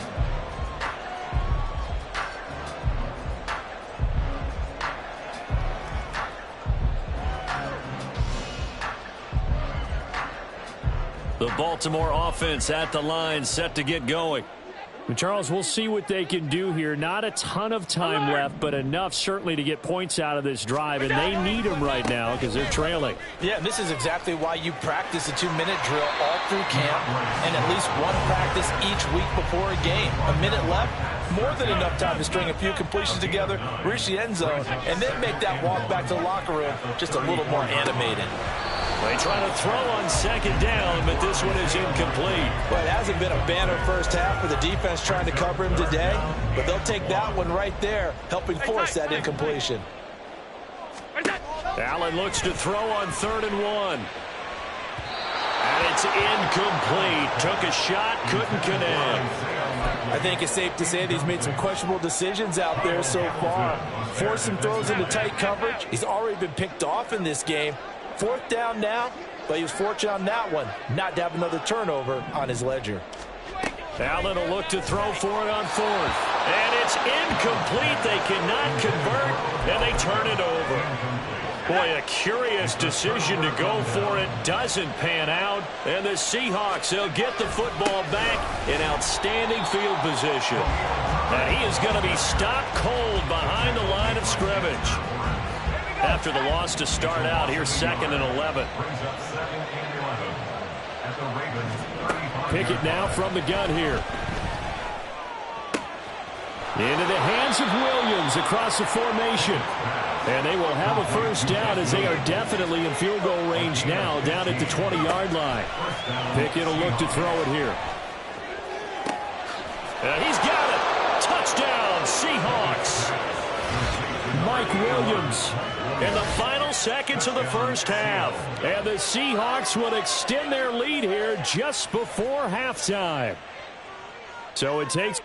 The Baltimore offense at the line, set to get going. And Charles, we'll see what they can do here. Not a ton of time left, but enough certainly to get points out of this drive, and they need them right now because they're trailing. Yeah, this is exactly why you practice a 2-minute drill all through camp and at least one practice each week before a game. A minute left, more than enough time to string a few completions together, reach the end zone, and then make that walk back to the locker room just a little more animated. They try to throw on 2nd down, but this one is incomplete. Well, it hasn't been a banner first half for the defense trying to cover him today, but they'll take that one right there, helping force that incompletion. Allen looks to throw on 3rd and 1. And it's incomplete. Took a shot, couldn't connect. I think it's safe to say that he's made some questionable decisions out there so far. Forced some throws into tight coverage. He's already been picked off in this game. 4th down now, but he was fortunate on that one not to have another turnover on his ledger. Allen will look to throw for it on 4th. And it's incomplete. They cannot convert, and they turn it over. Boy, a curious decision to go for it. Doesn't pan out. And the Seahawks, they'll get the football back in outstanding field position. And he is going to be stopped cold behind the line of scrimmage. After the loss to start out, here's 2nd and 11. Pickett now from the gun here. Into the hands of Williams across the formation. And they will have a 1st down as they are definitely in field goal range now down at the 20-yard line. Pickett will look to throw it here. And he's got it. Touchdown, Seahawks. Mike Williams. In the final seconds of the first half. And the Seahawks will extend their lead here just before halftime. So it takes...